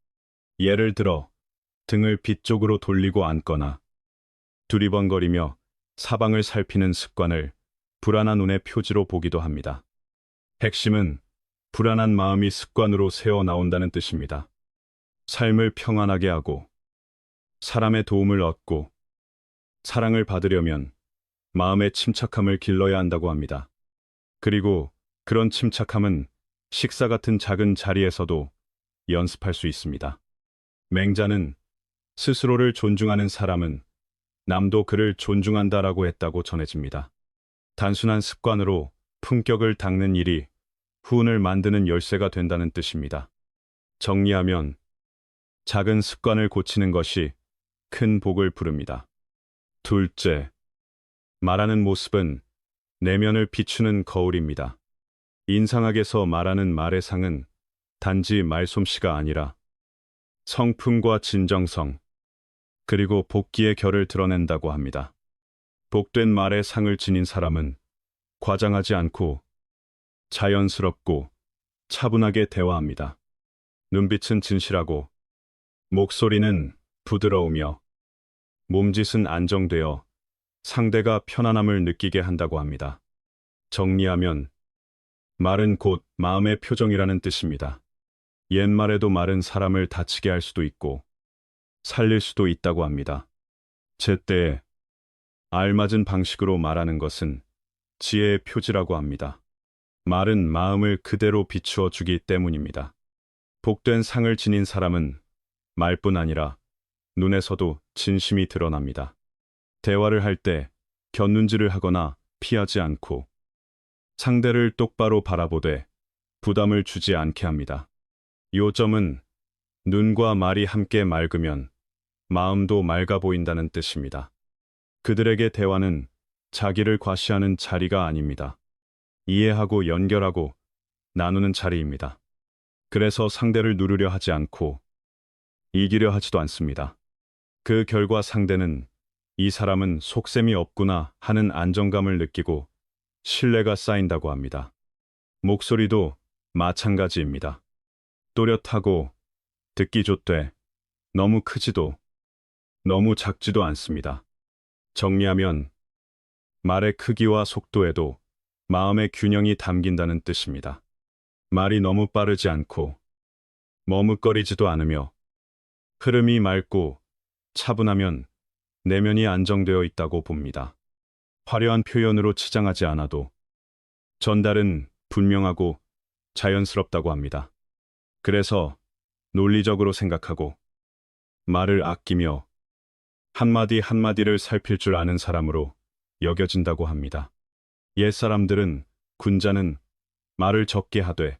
예를 들어 등을 뒤쪽으로 돌리고 앉거나 두리번거리며 사방을 살피는 습관을 불안한 운의 표지로 보기도 합니다. 핵심은 불안한 마음이 습관으로 새어 나온다는 뜻입니다. 삶을 평안하게 하고 사람의 도움을 얻고 사랑을 받으려면 마음의 침착함을 길러야 한다고 합니다. 그리고 그런 침착함은 식사 같은 작은 자리에서도 연습할 수 있습니다. 맹자는 스스로를 존중하는 사람은 남도 그를 존중한다라고 했다고 전해집니다. 단순한 습관으로 품격을 닦는 일이 후운을 만드는 열쇠가 된다는 뜻입니다. 정리하면 작은 습관을 고치는 것이 큰 복을 부릅니다. 둘째, 말하는 모습은 내면을 비추는 거울입니다. 인상학에서 말하는 말의 상은 단지 말솜씨가 아니라 성품과 진정성, 그리고 복기의 결을 드러낸다고 합니다. 복된 말의 상을 지닌 사람은 과장하지 않고 자연스럽고 차분하게 대화합니다. 눈빛은 진실하고 목소리는 부드러우며 몸짓은 안정되어 상대가 편안함을 느끼게 한다고 합니다. 정리하면 말은 곧 마음의 표정이라는 뜻입니다. 옛말에도 말은 사람을 다치게 할 수도 있고 살릴 수도 있다고 합니다. 제때에 알맞은 방식으로 말하는 것은 지혜의 표지라고 합니다. 말은 마음을 그대로 비추어 주기 때문입니다. 복된 상을 지닌 사람은 말뿐 아니라 눈에서도 진심이 드러납니다. 대화를 할 때 곁눈질을 하거나 피하지 않고 상대를 똑바로 바라보되 부담을 주지 않게 합니다. 요점은 눈과 말이 함께 맑으면 마음도 맑아 보인다는 뜻입니다. 그들에게 대화는 자기를 과시하는 자리가 아닙니다. 이해하고 연결하고 나누는 자리입니다. 그래서 상대를 누르려 하지 않고 이기려 하지도 않습니다. 그 결과 상대는 이 사람은 속셈이 없구나 하는 안정감을 느끼고 신뢰가 쌓인다고 합니다. 목소리도 마찬가지입니다. 또렷하고 듣기 좋되 너무 크지도 너무 작지도 않습니다. 정리하면 말의 크기와 속도에도 마음의 균형이 담긴다는 뜻입니다. 말이 너무 빠르지 않고 머뭇거리지도 않으며 흐름이 맑고 차분하면 내면이 안정되어 있다고 봅니다. 화려한 표현으로 치장하지 않아도 전달은 분명하고 자연스럽다고 합니다. 그래서 논리적으로 생각하고 말을 아끼며 한마디 한마디를 살필 줄 아는 사람으로 여겨진다고 합니다. 옛사람들은 군자는 말을 적게 하되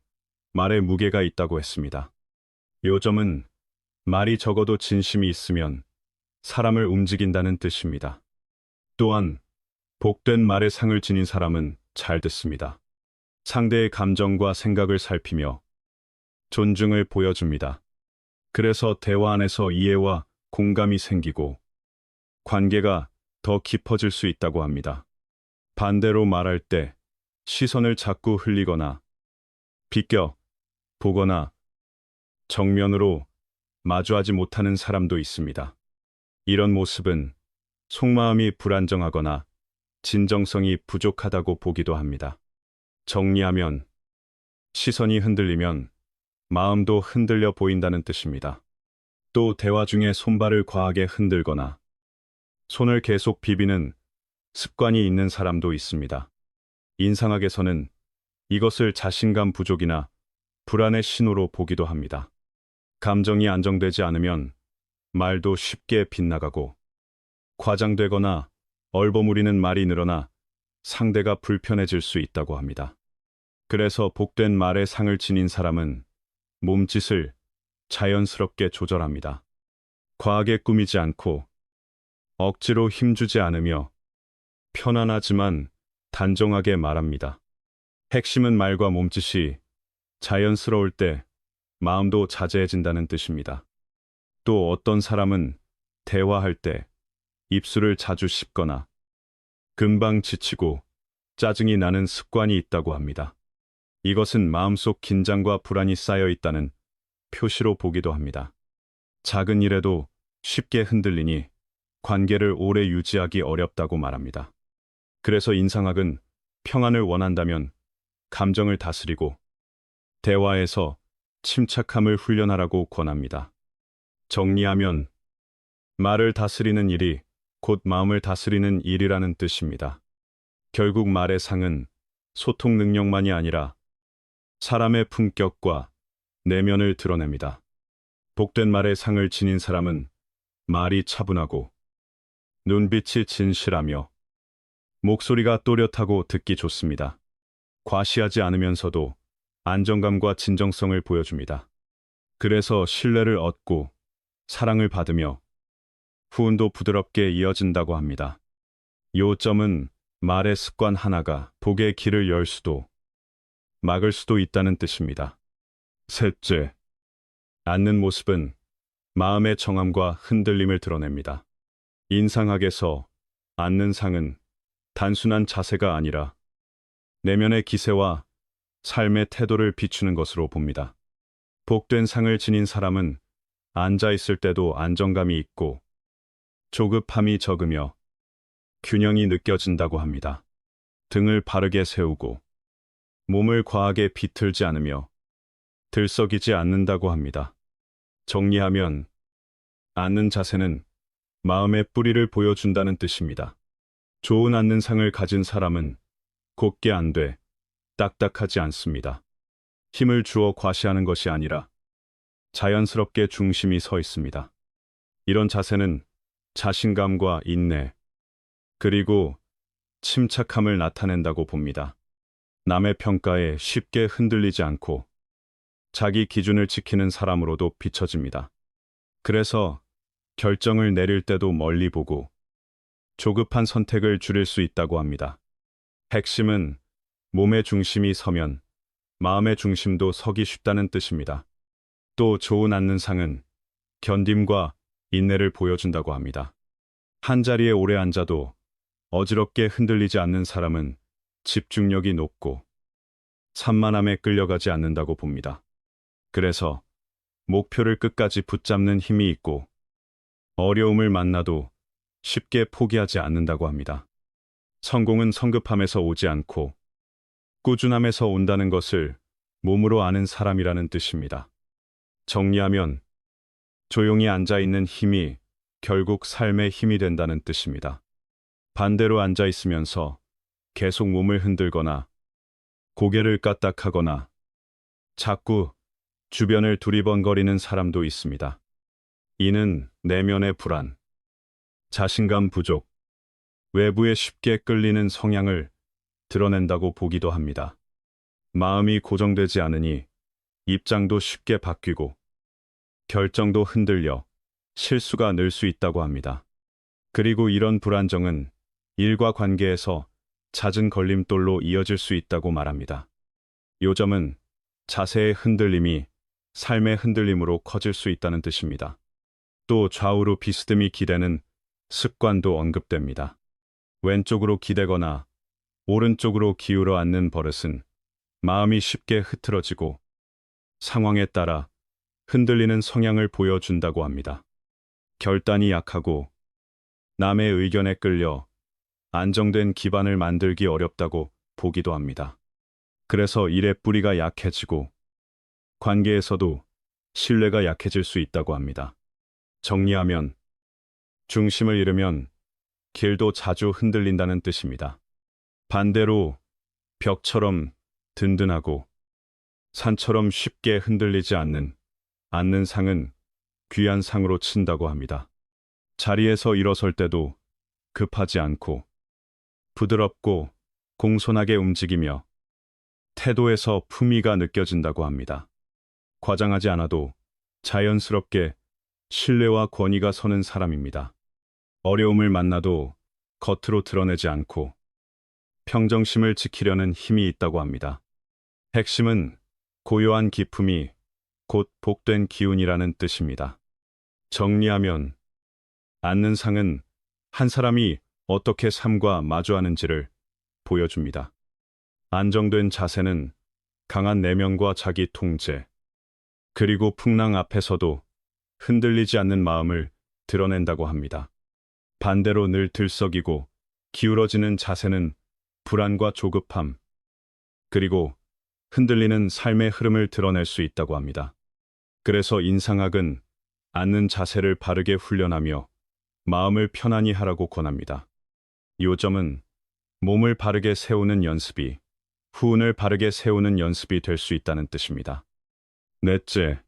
말에 무게가 있다고 했습니다. 요점은 말이 적어도 진심이 있으면 사람을 움직인다는 뜻입니다. 또한 복된 말의 상을 지닌 사람은 잘 듣습니다. 상대의 감정과 생각을 살피며 존중을 보여줍니다. 그래서 대화 안에서 이해와 공감이 생기고 관계가 더 깊어질 수 있다고 합니다. 반대로 말할 때 시선을 자꾸 흘리거나 비껴 보거나 정면으로 마주하지 못하는 사람도 있습니다. 이런 모습은 속마음이 불안정하거나 진정성이 부족하다고 보기도 합니다. 정리하면 시선이 흔들리면 마음도 흔들려 보인다는 뜻입니다. 또 대화 중에 손발을 과하게 흔들거나 손을 계속 비비는 습관이 있는 사람도 있습니다. 인상학에서는 이것을 자신감 부족이나 불안의 신호로 보기도 합니다. 감정이 안정되지 않으면 말도 쉽게 빗나가고 과장되거나 얼버무리는 말이 늘어나 상대가 불편해질 수 있다고 합니다. 그래서 복된 말에 상을 지닌 사람은 몸짓을 자연스럽게 조절합니다. 과하게 꾸미지 않고 억지로 힘주지 않으며 편안하지만 단정하게 말합니다. 핵심은 말과 몸짓이 자연스러울 때 마음도 자제해진다는 뜻입니다. 또 어떤 사람은 대화할 때 입술을 자주 씹거나 금방 지치고 짜증이 나는 습관이 있다고 합니다. 이것은 마음속 긴장과 불안이 쌓여 있다는 표시로 보기도 합니다. 작은 일에도 쉽게 흔들리니 관계를 오래 유지하기 어렵다고 말합니다. 그래서 인상학은 평안을 원한다면 감정을 다스리고 대화에서 침착함을 훈련하라고 권합니다. 정리하면 말을 다스리는 일이 곧 마음을 다스리는 일이라는 뜻입니다. 결국 말의 상은 소통 능력만이 아니라 사람의 품격과 내면을 드러냅니다. 복된 말의 상을 지닌 사람은 말이 차분하고 눈빛이 진실하며 목소리가 또렷하고 듣기 좋습니다. 과시하지 않으면서도 안정감과 진정성을 보여줍니다. 그래서 신뢰를 얻고 사랑을 받으며 후운도 부드럽게 이어진다고 합니다. 요점은 말의 습관 하나가 복의 길을 열 수도 막을 수도 있다는 뜻입니다. 셋째, 앉는 모습은 마음의 정함과 흔들림을 드러냅니다. 인상학에서 앉는 상은 단순한 자세가 아니라 내면의 기세와 삶의 태도를 비추는 것으로 봅니다. 복된 상을 지닌 사람은 앉아 있을 때도 안정감이 있고 조급함이 적으며 균형이 느껴진다고 합니다. 등을 바르게 세우고 몸을 과하게 비틀지 않으며 들썩이지 않는다고 합니다. 정리하면 앉는 자세는 마음의 뿌리를 보여준다는 뜻입니다. 좋은 앉는 상을 가진 사람은 곧게 안 돼 딱딱하지 않습니다. 힘을 주어 과시하는 것이 아니라 자연스럽게 중심이 서 있습니다. 이런 자세는 자신감과 인내, 그리고 침착함을 나타낸다고 봅니다. 남의 평가에 쉽게 흔들리지 않고 자기 기준을 지키는 사람으로도 비춰집니다. 그래서 결정을 내릴 때도 멀리 보고 조급한 선택을 줄일 수 있다고 합니다. 핵심은 몸의 중심이 서면 마음의 중심도 서기 쉽다는 뜻입니다. 또 좋은 앉는 상은 견딤과 인내를 보여준다고 합니다. 한자리에 오래 앉아도 어지럽게 흔들리지 않는 사람은 집중력이 높고 산만함에 끌려가지 않는다고 봅니다. 그래서 목표를 끝까지 붙잡는 힘이 있고 어려움을 만나도 쉽게 포기하지 않는다고 합니다. 성공은 성급함에서 오지 않고 꾸준함에서 온다는 것을 몸으로 아는 사람이라는 뜻입니다. 정리하면 조용히 앉아 있는 힘이 결국 삶의 힘이 된다는 뜻입니다. 반대로 앉아 있으면서 계속 몸을 흔들거나 고개를 까딱하거나 자꾸 주변을 두리번거리는 사람도 있습니다. 이는 내면의 불안, 자신감 부족, 외부에 쉽게 끌리는 성향을 드러낸다고 보기도 합니다. 마음이 고정되지 않으니 입장도 쉽게 바뀌고 결정도 흔들려 실수가 늘 수 있다고 합니다. 그리고 이런 불안정은 일과 관계에서 잦은 걸림돌로 이어질 수 있다고 말합니다. 요점은 자세의 흔들림이 삶의 흔들림으로 커질 수 있다는 뜻입니다. 또 좌우로 비스듬히 기대는 습관도 언급됩니다. 왼쪽으로 기대거나 오른쪽으로 기울어 앉는 버릇은 마음이 쉽게 흐트러지고 상황에 따라 흔들리는 성향을 보여준다고 합니다. 결단이 약하고 남의 의견에 끌려 안정된 기반을 만들기 어렵다고 보기도 합니다. 그래서 일의 뿌리가 약해지고 관계에서도 신뢰가 약해질 수 있다고 합니다. 정리하면 중심을 잃으면 길도 자주 흔들린다는 뜻입니다. 반대로 벽처럼 든든하고 산처럼 쉽게 흔들리지 않는 앉는 상은 귀한 상으로 친다고 합니다. 자리에서 일어설 때도 급하지 않고 부드럽고 공손하게 움직이며 태도에서 품위가 느껴진다고 합니다. 과장하지 않아도 자연스럽게 신뢰와 권위가 서는 사람입니다. 어려움을 만나도 겉으로 드러내지 않고 평정심을 지키려는 힘이 있다고 합니다. 핵심은 고요한 기품이 곧 복된 기운이라는 뜻입니다. 정리하면 앉는 상은 한 사람이 어떻게 삶과 마주하는지를 보여줍니다. 안정된 자세는 강한 내면과 자기 통제, 그리고 풍랑 앞에서도 흔들리지 않는 마음을 드러낸다고 합니다. 반대로 늘 들썩이고 기울어지는 자세는 불안과 조급함, 그리고 흔들리는 삶의 흐름을 드러낼 수 있다고 합니다. 그래서 인상학은 앉는 자세를 바르게 훈련하며 마음을 편안히 하라고 권합니다. 요점은 몸을 바르게 세우는 연습이 후운을 바르게 세우는 연습이 될 수 있다는 뜻입니다. 넷째,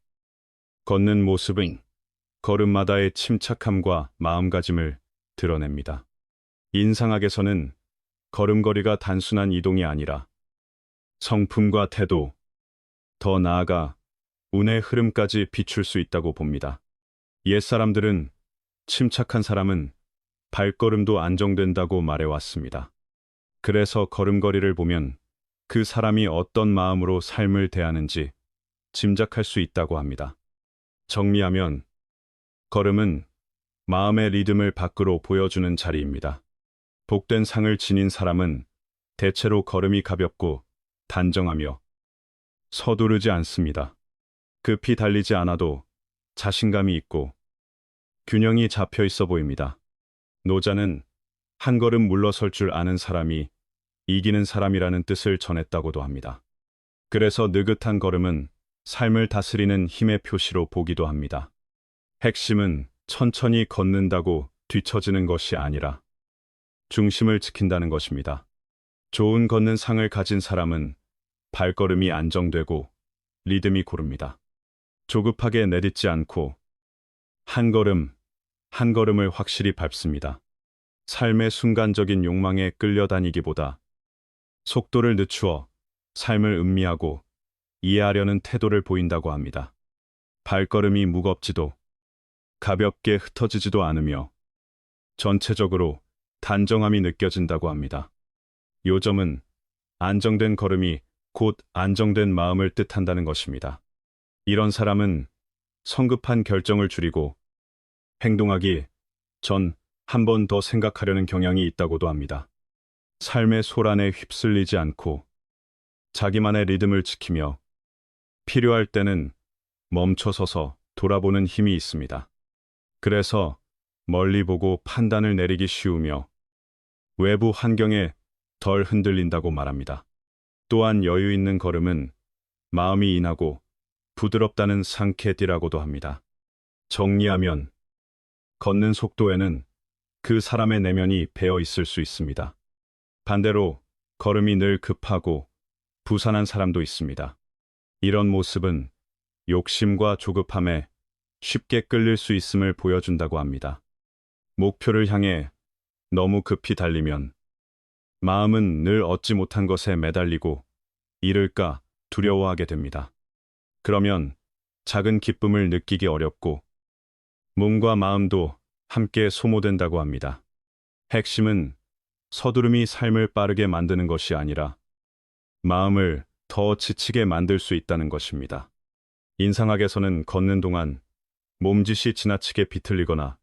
걷는 모습은 걸음마다의 침착함과 마음가짐을 드러냅니다. 인상학에서는 걸음걸이가 단순한 이동이 아니라 성품과 태도, 더 나아가 운의 흐름까지 비출 수 있다고 봅니다. 옛사람들은 침착한 사람은 발걸음도 안정된다고 말해왔습니다. 그래서 걸음걸이를 보면 그 사람이 어떤 마음으로 삶을 대하는지 짐작할 수 있다고 합니다. 정리하면 걸음은 마음의 리듬을 밖으로 보여주는 자리입니다. 복된 상을 지닌 사람은 대체로 걸음이 가볍고 단정하며 서두르지 않습니다. 급히 달리지 않아도 자신감이 있고 균형이 잡혀 있어 보입니다. 노자는 한 걸음 물러설 줄 아는 사람이 이기는 사람이라는 뜻을 전했다고도 합니다. 그래서 느긋한 걸음은 삶을 다스리는 힘의 표시로 보기도 합니다. 핵심은 천천히 걷는다고 뒤처지는 것이 아니라 중심을 지킨다는 것입니다. 좋은 걷는 상을 가진 사람은 발걸음이 안정되고 리듬이 고릅니다. 조급하게 내딛지 않고 한 걸음, 한 걸음을 확실히 밟습니다. 삶의 순간적인 욕망에 끌려다니기보다 속도를 늦추어 삶을 음미하고 이해하려는 태도를 보인다고 합니다. 발걸음이 무겁지도 가볍게 흩어지지도 않으며 전체적으로 단정함이 느껴진다고 합니다. 요점은 안정된 걸음이 곧 안정된 마음을 뜻한다는 것입니다. 이런 사람은 성급한 결정을 줄이고 행동하기 전 한 번 더 생각하려는 경향이 있다고도 합니다. 삶의 소란에 휩쓸리지 않고 자기만의 리듬을 지키며 필요할 때는 멈춰서서 돌아보는 힘이 있습니다. 그래서 멀리 보고 판단을 내리기 쉬우며 외부 환경에 덜 흔들린다고 말합니다. 또한 여유 있는 걸음은 마음이 인하고 부드럽다는 상쾌띠라고도 합니다. 정리하면 걷는 속도에는 그 사람의 내면이 배어 있을 수 있습니다. 반대로 걸음이 늘 급하고 부산한 사람도 있습니다. 이런 모습은 욕심과 조급함에 쉽게 끌릴 수 있음을 보여준다고 합니다. 목표를 향해 너무 급히 달리면 마음은 늘 얻지 못한 것에 매달리고 잃을까 두려워하게 됩니다. 그러면 작은 기쁨을 느끼기 어렵고 몸과 마음도 함께 소모된다고 합니다. 핵심은 서두름이 삶을 빠르게 만드는 것이 아니라 마음을 더 지치게 만들 수 있다는 것입니다. 인상학에서는 걷는 동안 몸짓이 지나치게 비틀리거나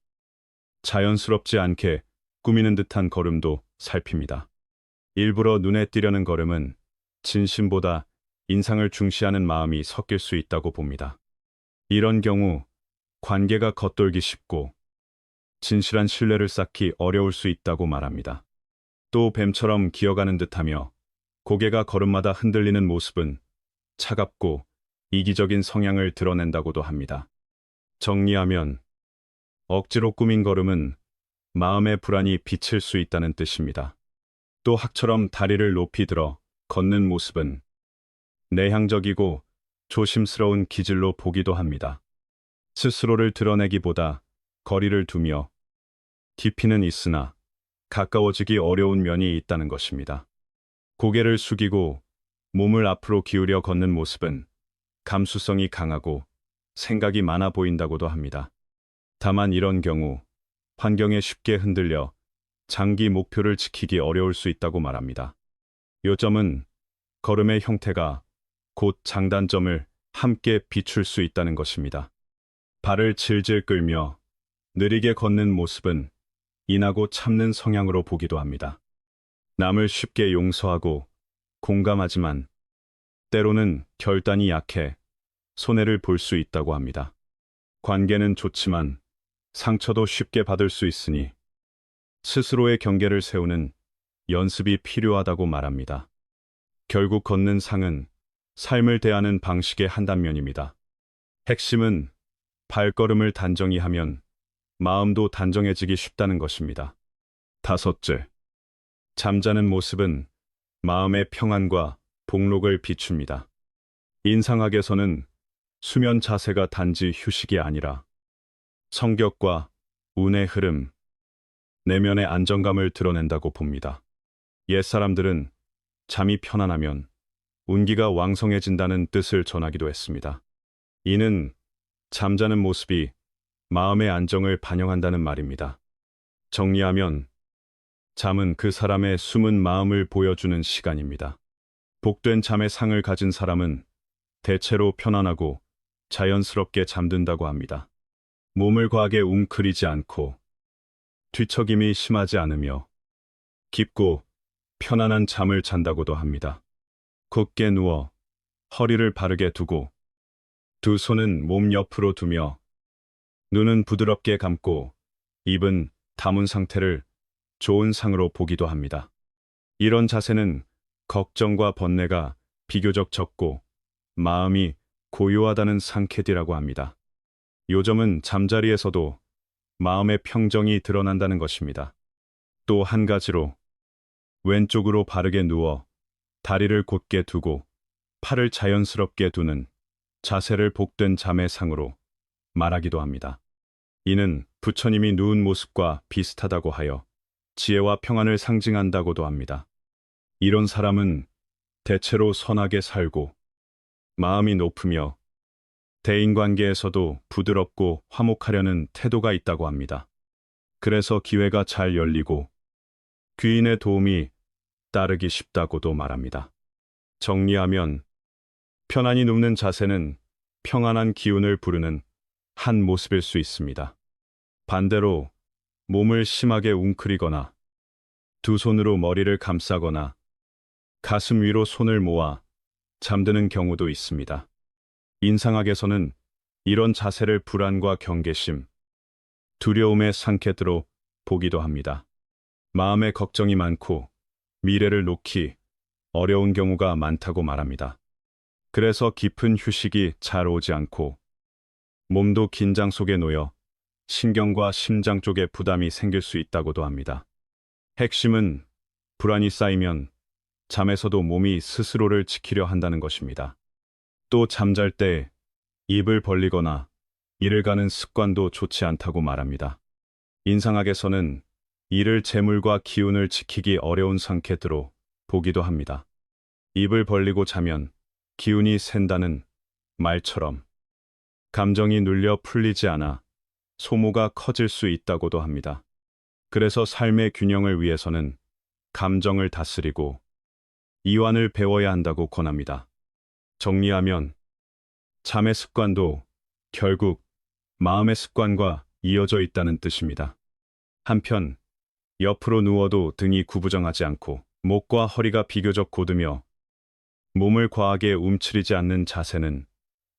자연스럽지 않게 꾸미는 듯한 걸음도 살핍니다. 일부러 눈에 띄려는 걸음은 진심보다 인상을 중시하는 마음이 섞일 수 있다고 봅니다. 이런 경우 관계가 겉돌기 쉽고 진실한 신뢰를 쌓기 어려울 수 있다고 말합니다. 또 뱀처럼 기어가는 듯하며 고개가 걸음마다 흔들리는 모습은 차갑고 이기적인 성향을 드러낸다고도 합니다. 정리하면 억지로 꾸민 걸음은 마음의 불안이 비칠 수 있다는 뜻입니다. 또 학처럼 다리를 높이 들어 걷는 모습은 내향적이고 조심스러운 기질로 보기도 합니다. 스스로를 드러내기보다 거리를 두며 깊이는 있으나 가까워지기 어려운 면이 있다는 것입니다. 고개를 숙이고 몸을 앞으로 기울여 걷는 모습은 감수성이 강하고 생각이 많아 보인다고도 합니다. 다만 이런 경우 환경에 쉽게 흔들려 장기 목표를 지키기 어려울 수 있다고 말합니다. 요점은 걸음의 형태가 곧 장단점을 함께 비출 수 있다는 것입니다. 발을 질질 끌며 느리게 걷는 모습은 인하고 참는 성향으로 보기도 합니다. 남을 쉽게 용서하고 공감하지만 때로는 결단이 약해 손해를 볼 수 있다고 합니다. 관계는 좋지만 상처도 쉽게 받을 수 있으니 스스로의 경계를 세우는 연습이 필요하다고 말합니다. 결국 걷는 상은 삶을 대하는 방식의 한 단면입니다. 핵심은 발걸음을 단정히 하면 마음도 단정해지기 쉽다는 것입니다. 다섯째, 잠자는 모습은 마음의 평안과 복록을 비춥니다. 인상학에서는 수면 자세가 단지 휴식이 아니라 성격과 운의 흐름, 내면의 안정감을 드러낸다고 봅니다. 옛사람들은 잠이 편안하면 운기가 왕성해진다는 뜻을 전하기도 했습니다. 이는 잠자는 모습이 마음의 안정을 반영한다는 말입니다. 정리하면 잠은 그 사람의 숨은 마음을 보여주는 시간입니다. 복된 잠의 상을 가진 사람은 대체로 편안하고 자연스럽게 잠든다고 합니다. 몸을 과하게 웅크리지 않고 뒤척임이 심하지 않으며 깊고 편안한 잠을 잔다고도 합니다. 곧게 누워 허리를 바르게 두고 두 손은 몸 옆으로 두며 눈은 부드럽게 감고 입은 다문 상태를 좋은 상으로 보기도 합니다. 이런 자세는 걱정과 번뇌가 비교적 적고 마음이 고요하다는 상쾌디라고 합니다. 요점은 잠자리에서도 마음의 평정이 드러난다는 것입니다. 또 한 가지로 왼쪽으로 바르게 누워 다리를 곧게 두고 팔을 자연스럽게 두는 자세를 복된 잠의 상으로 말하기도 합니다. 이는 부처님이 누운 모습과 비슷하다고 하여 지혜와 평안을 상징한다고도 합니다. 이런 사람은 대체로 선하게 살고 마음이 높으며 대인관계에서도 부드럽고 화목하려는 태도가 있다고 합니다. 그래서 기회가 잘 열리고 귀인의 도움이 따르기 쉽다고도 말합니다. 정리하면 편안히 눕는 자세는 평안한 기운을 부르는 한 모습일 수 있습니다. 반대로 몸을 심하게 웅크리거나 두 손으로 머리를 감싸거나 가슴 위로 손을 모아 잠드는 경우도 있습니다. 인상학에서는 이런 자세를 불안과 경계심, 두려움의 상태로 보기도 합니다. 마음에 걱정이 많고 미래를 놓기 어려운 경우가 많다고 말합니다. 그래서 깊은 휴식이 잘 오지 않고 몸도 긴장 속에 놓여 신경과 심장 쪽에 부담이 생길 수 있다고도 합니다. 핵심은 불안이 쌓이면 잠에서도 몸이 스스로를 지키려 한다는 것입니다. 또 잠잘 때 입을 벌리거나 이를 가는 습관도 좋지 않다고 말합니다. 인상학에서는 이를 재물과 기운을 지키기 어려운 상태로 보기도 합니다. 입을 벌리고 자면 기운이 샌다는 말처럼 감정이 눌려 풀리지 않아 소모가 커질 수 있다고도 합니다. 그래서 삶의 균형을 위해서는 감정을 다스리고 이완을 배워야 한다고 권합니다. 정리하면 잠의 습관도 결국 마음의 습관과 이어져 있다는 뜻입니다. 한편 옆으로 누워도 등이 구부정하지 않고 목과 허리가 비교적 곧으며 몸을 과하게 움츠리지 않는 자세는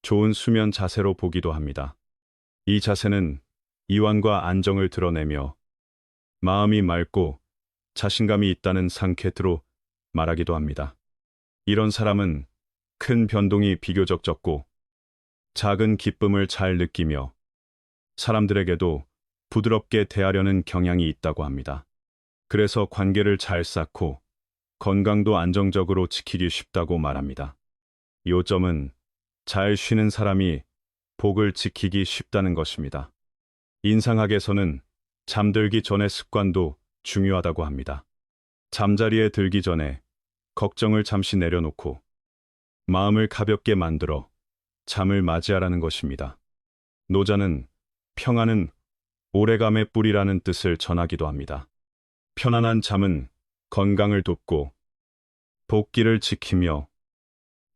좋은 수면 자세로 보기도 합니다. 이 자세는 이완과 안정을 드러내며 마음이 맑고 자신감이 있다는 상태로 말하기도 합니다. 이런 사람은 큰 변동이 비교적 적고 작은 기쁨을 잘 느끼며 사람들에게도 부드럽게 대하려는 경향이 있다고 합니다. 그래서 관계를 잘 쌓고 건강도 안정적으로 지키기 쉽다고 말합니다. 요점은 잘 쉬는 사람이 복을 지키기 쉽다는 것입니다. 인상학에서는 잠들기 전의 습관도 중요하다고 합니다. 잠자리에 들기 전에 걱정을 잠시 내려놓고 마음을 가볍게 만들어 잠을 맞이하라는 것입니다. 노자는 평안은 오래감의 뿌리라는 뜻을 전하기도 합니다. 편안한 잠은 건강을 돕고 복기를 지키며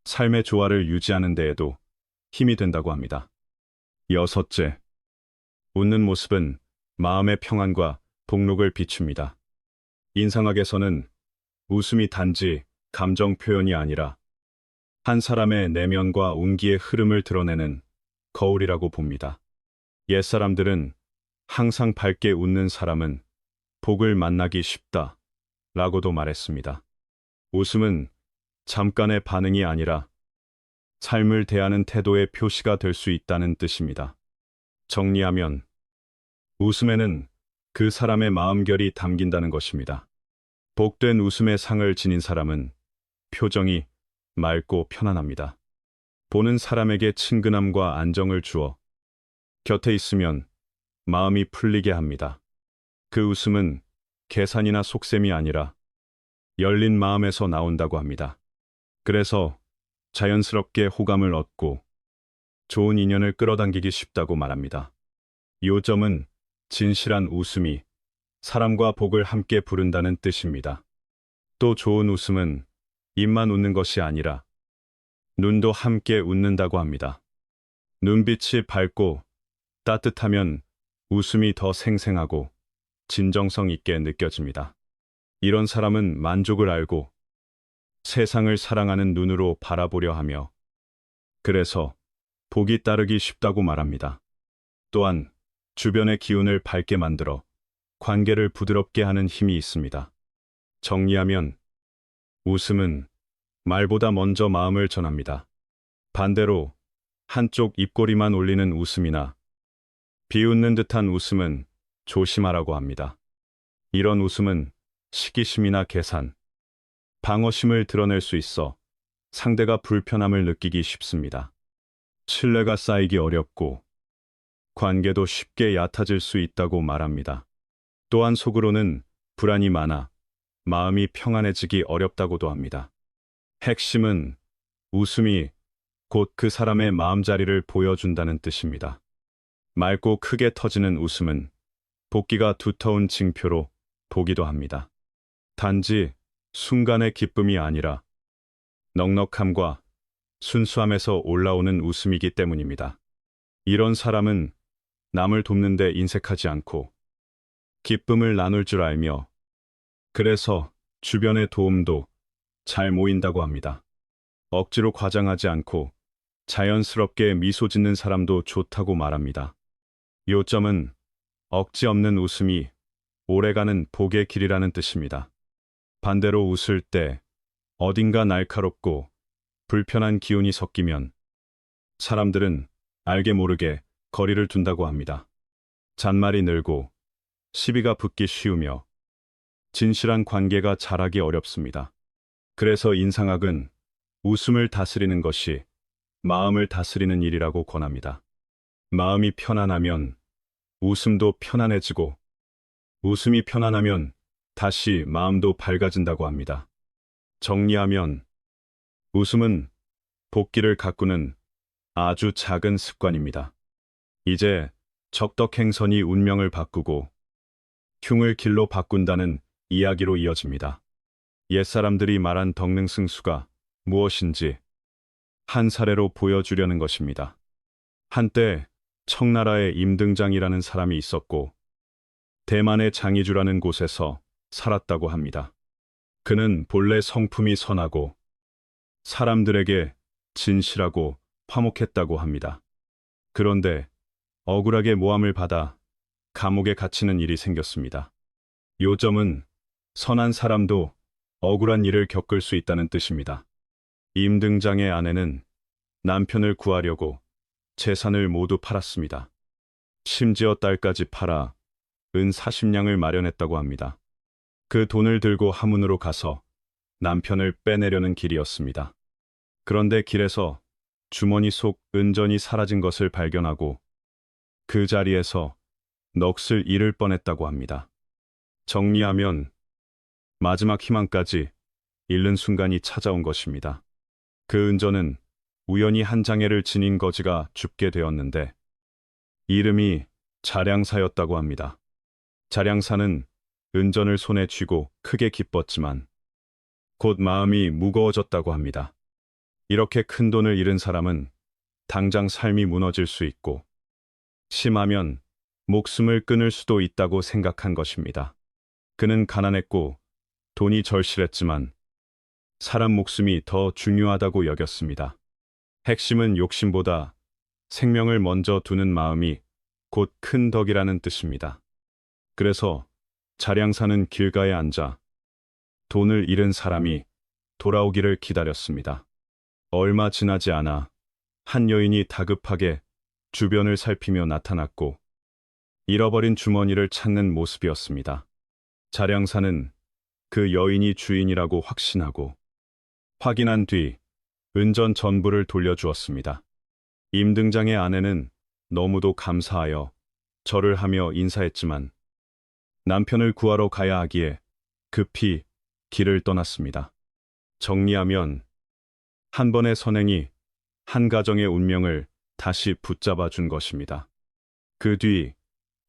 삶의 조화를 유지하는 데에도 힘이 된다고 합니다. 여섯째, 웃는 모습은 마음의 평안과 복록을 비춥니다. 인상학에서는 웃음이 단지 감정 표현이 아니라 한 사람의 내면과 운기의 흐름을 드러내는 거울이라고 봅니다. 옛사람들은 항상 밝게 웃는 사람은 복을 만나기 쉽다 라고도 말했습니다. 웃음은 잠깐의 반응이 아니라 삶을 대하는 태도의 표시가 될 수 있다는 뜻입니다. 정리하면 웃음에는 그 사람의 마음결이 담긴다는 것입니다. 복된 웃음의 상을 지닌 사람은 표정이 맑고 편안합니다. 보는 사람에게 친근함과 안정을 주어 곁에 있으면 마음이 풀리게 합니다. 그 웃음은 계산이나 속셈이 아니라 열린 마음에서 나온다고 합니다. 그래서 자연스럽게 호감을 얻고 좋은 인연을 끌어당기기 쉽다고 말합니다. 요점은 진실한 웃음이 사람과 복을 함께 부른다는 뜻입니다. 또 좋은 웃음은 입만 웃는 것이 아니라 눈도 함께 웃는다고 합니다. 눈빛이 밝고 따뜻하면 웃음이 더 생생하고 진정성 있게 느껴집니다. 이런 사람은 만족을 알고 세상을 사랑하는 눈으로 바라보려 하며 그래서 복이 따르기 쉽다고 말합니다. 또한 주변의 기운을 밝게 만들어 관계를 부드럽게 하는 힘이 있습니다. 정리하면 웃음은 말보다 먼저 마음을 전합니다. 반대로 한쪽 입꼬리만 올리는 웃음이나 비웃는 듯한 웃음은 조심하라고 합니다. 이런 웃음은 시기심이나 계산, 방어심을 드러낼 수 있어 상대가 불편함을 느끼기 쉽습니다. 신뢰가 쌓이기 어렵고 관계도 쉽게 얕아질 수 있다고 말합니다. 또한 속으로는 불안이 많아 마음이 평안해지기 어렵다고도 합니다. 핵심은 웃음이 곧 그 사람의 마음자리를 보여준다는 뜻입니다. 맑고 크게 터지는 웃음은 복기가 두터운 징표로 보기도 합니다. 단지 순간의 기쁨이 아니라 넉넉함과 순수함에서 올라오는 웃음이기 때문입니다. 이런 사람은 남을 돕는 데 인색하지 않고 기쁨을 나눌 줄 알며 그래서 주변의 도움도 잘 모인다고 합니다. 억지로 과장하지 않고 자연스럽게 미소 짓는 사람도 좋다고 말합니다. 요점은 억지 없는 웃음이 오래가는 복의 길이라는 뜻입니다. 반대로 웃을 때 어딘가 날카롭고 불편한 기운이 섞이면 사람들은 알게 모르게 거리를 둔다고 합니다. 잔말이 늘고 시비가 붙기 쉬우며 진실한 관계가 자라기 어렵습니다. 그래서 인상학은 웃음을 다스리는 것이 마음을 다스리는 일이라고 권합니다. 마음이 편안하면 웃음도 편안해지고 웃음이 편안하면 다시 마음도 밝아진다고 합니다. 정리하면 웃음은 복기를 가꾸는 아주 작은 습관입니다. 이제 적덕행선이 운명을 바꾸고 흉을 길로 바꾼다는 이야기로 이어집니다. 옛사람들이 말한 덕능승수가 무엇인지 한 사례로 보여주려는 것입니다. 한때 청나라에 임등장이라는 사람이 있었고 대만의 장이주라는 곳에서 살았다고 합니다. 그는 본래 성품이 선하고 사람들에게 진실하고 화목했다고 합니다. 그런데 억울하게 모함을 받아 감옥에 갇히는 일이 생겼습니다. 요점은 선한 사람도 억울한 일을 겪을 수 있다는 뜻입니다. 임등장의 아내는 남편을 구하려고 재산을 모두 팔았습니다. 심지어 딸까지 팔아 은 40냥을 마련했다고 합니다. 그 돈을 들고 하문으로 가서 남편을 빼내려는 길이었습니다. 그런데 길에서 주머니 속 은전이 사라진 것을 발견하고 그 자리에서 넋을 잃을 뻔했다고 합니다. 정리하면 마지막 희망까지 잃는 순간이 찾아온 것입니다. 그 은전은 우연히 한 장애를 지닌 거지가 줍게 되었는데 이름이 자량사였다고 합니다. 자량사는 은전을 손에 쥐고 크게 기뻤지만 곧 마음이 무거워졌다고 합니다. 이렇게 큰 돈을 잃은 사람은 당장 삶이 무너질 수 있고 심하면 목숨을 끊을 수도 있다고 생각한 것입니다. 그는 가난했고 돈이 절실했지만 사람 목숨이 더 중요하다고 여겼습니다. 핵심은 욕심보다 생명을 먼저 두는 마음이 곧 큰 덕이라는 뜻입니다. 그래서 자량사는 길가에 앉아 돈을 잃은 사람이 돌아오기를 기다렸습니다. 얼마 지나지 않아 한 여인이 다급하게 주변을 살피며 나타났고 잃어버린 주머니를 찾는 모습이었습니다. 자량사는 그 여인이 주인이라고 확신하고 확인한 뒤 은전 전부를 돌려주었습니다. 임 등장의 아내는 너무도 감사하여 절을 하며 인사했지만 남편을 구하러 가야 하기에 급히 길을 떠났습니다. 정리하면 한 번의 선행이 한 가정의 운명을 다시 붙잡아 준 것입니다. 그 뒤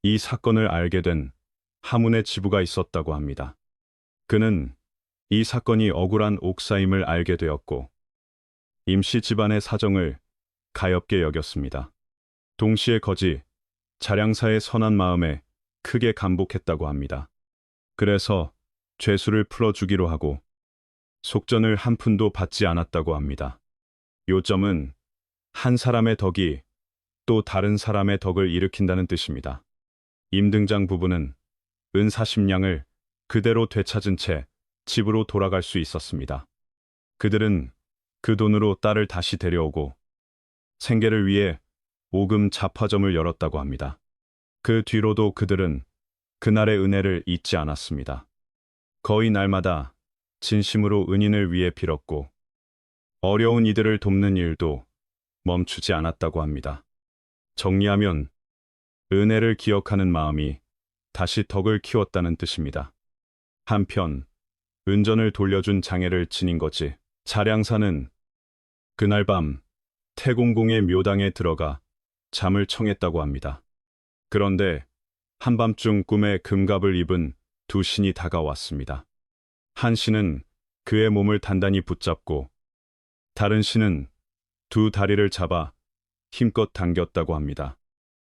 이 사건을 알게 된 하문의 지부가 있었다고 합니다. 그는 이 사건이 억울한 옥사임을 알게 되었고 임씨 집안의 사정을 가엾게 여겼습니다. 동시에 거지 자량사의 선한 마음에 크게 감복했다고 합니다. 그래서 죄수를 풀어주기로 하고 속전을 한 푼도 받지 않았다고 합니다. 요점은 한 사람의 덕이 또 다른 사람의 덕을 일으킨다는 뜻입니다. 임등장 부부는 은 40냥을 그대로 되찾은 채 집으로 돌아갈 수 있었습니다. 그들은 그 돈으로 딸을 다시 데려오고 생계를 위해 오금 잡화점을 열었다고 합니다. 그 뒤로도 그들은 그날의 은혜를 잊지 않았습니다. 거의 날마다 진심으로 은인을 위해 빌었고 어려운 이들을 돕는 일도 멈추지 않았다고 합니다. 정리하면 은혜를 기억하는 마음이 다시 덕을 키웠다는 뜻입니다. 한편 은전을 돌려준 장애를 지닌 거지 자량사는 그날 밤 태공궁의 묘당에 들어가 잠을 청했다고 합니다. 그런데 한밤중 꿈에 금갑을 입은 두 신이 다가왔습니다. 한 신은 그의 몸을 단단히 붙잡고 다른 신은 두 다리를 잡아 힘껏 당겼다고 합니다.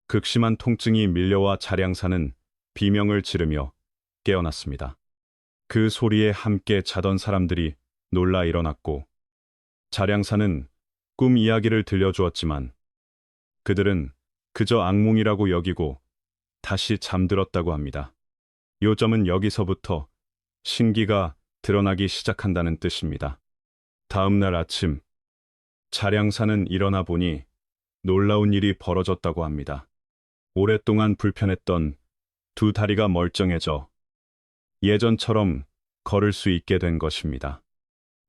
극심한 통증이 밀려와 자량사는 비명을 지르며 깨어났습니다. 그 소리에 함께 자던 사람들이 놀라 일어났고 자량사는 꿈 이야기를 들려주었지만 그들은 그저 악몽이라고 여기고 다시 잠들었다고 합니다. 요점은 여기서부터 신기가 드러나기 시작한다는 뜻입니다. 다음 날 아침 자량사는 일어나 보니 놀라운 일이 벌어졌다고 합니다. 오랫동안 불편했던 두 다리가 멀쩡해져 예전처럼 걸을 수 있게 된 것입니다.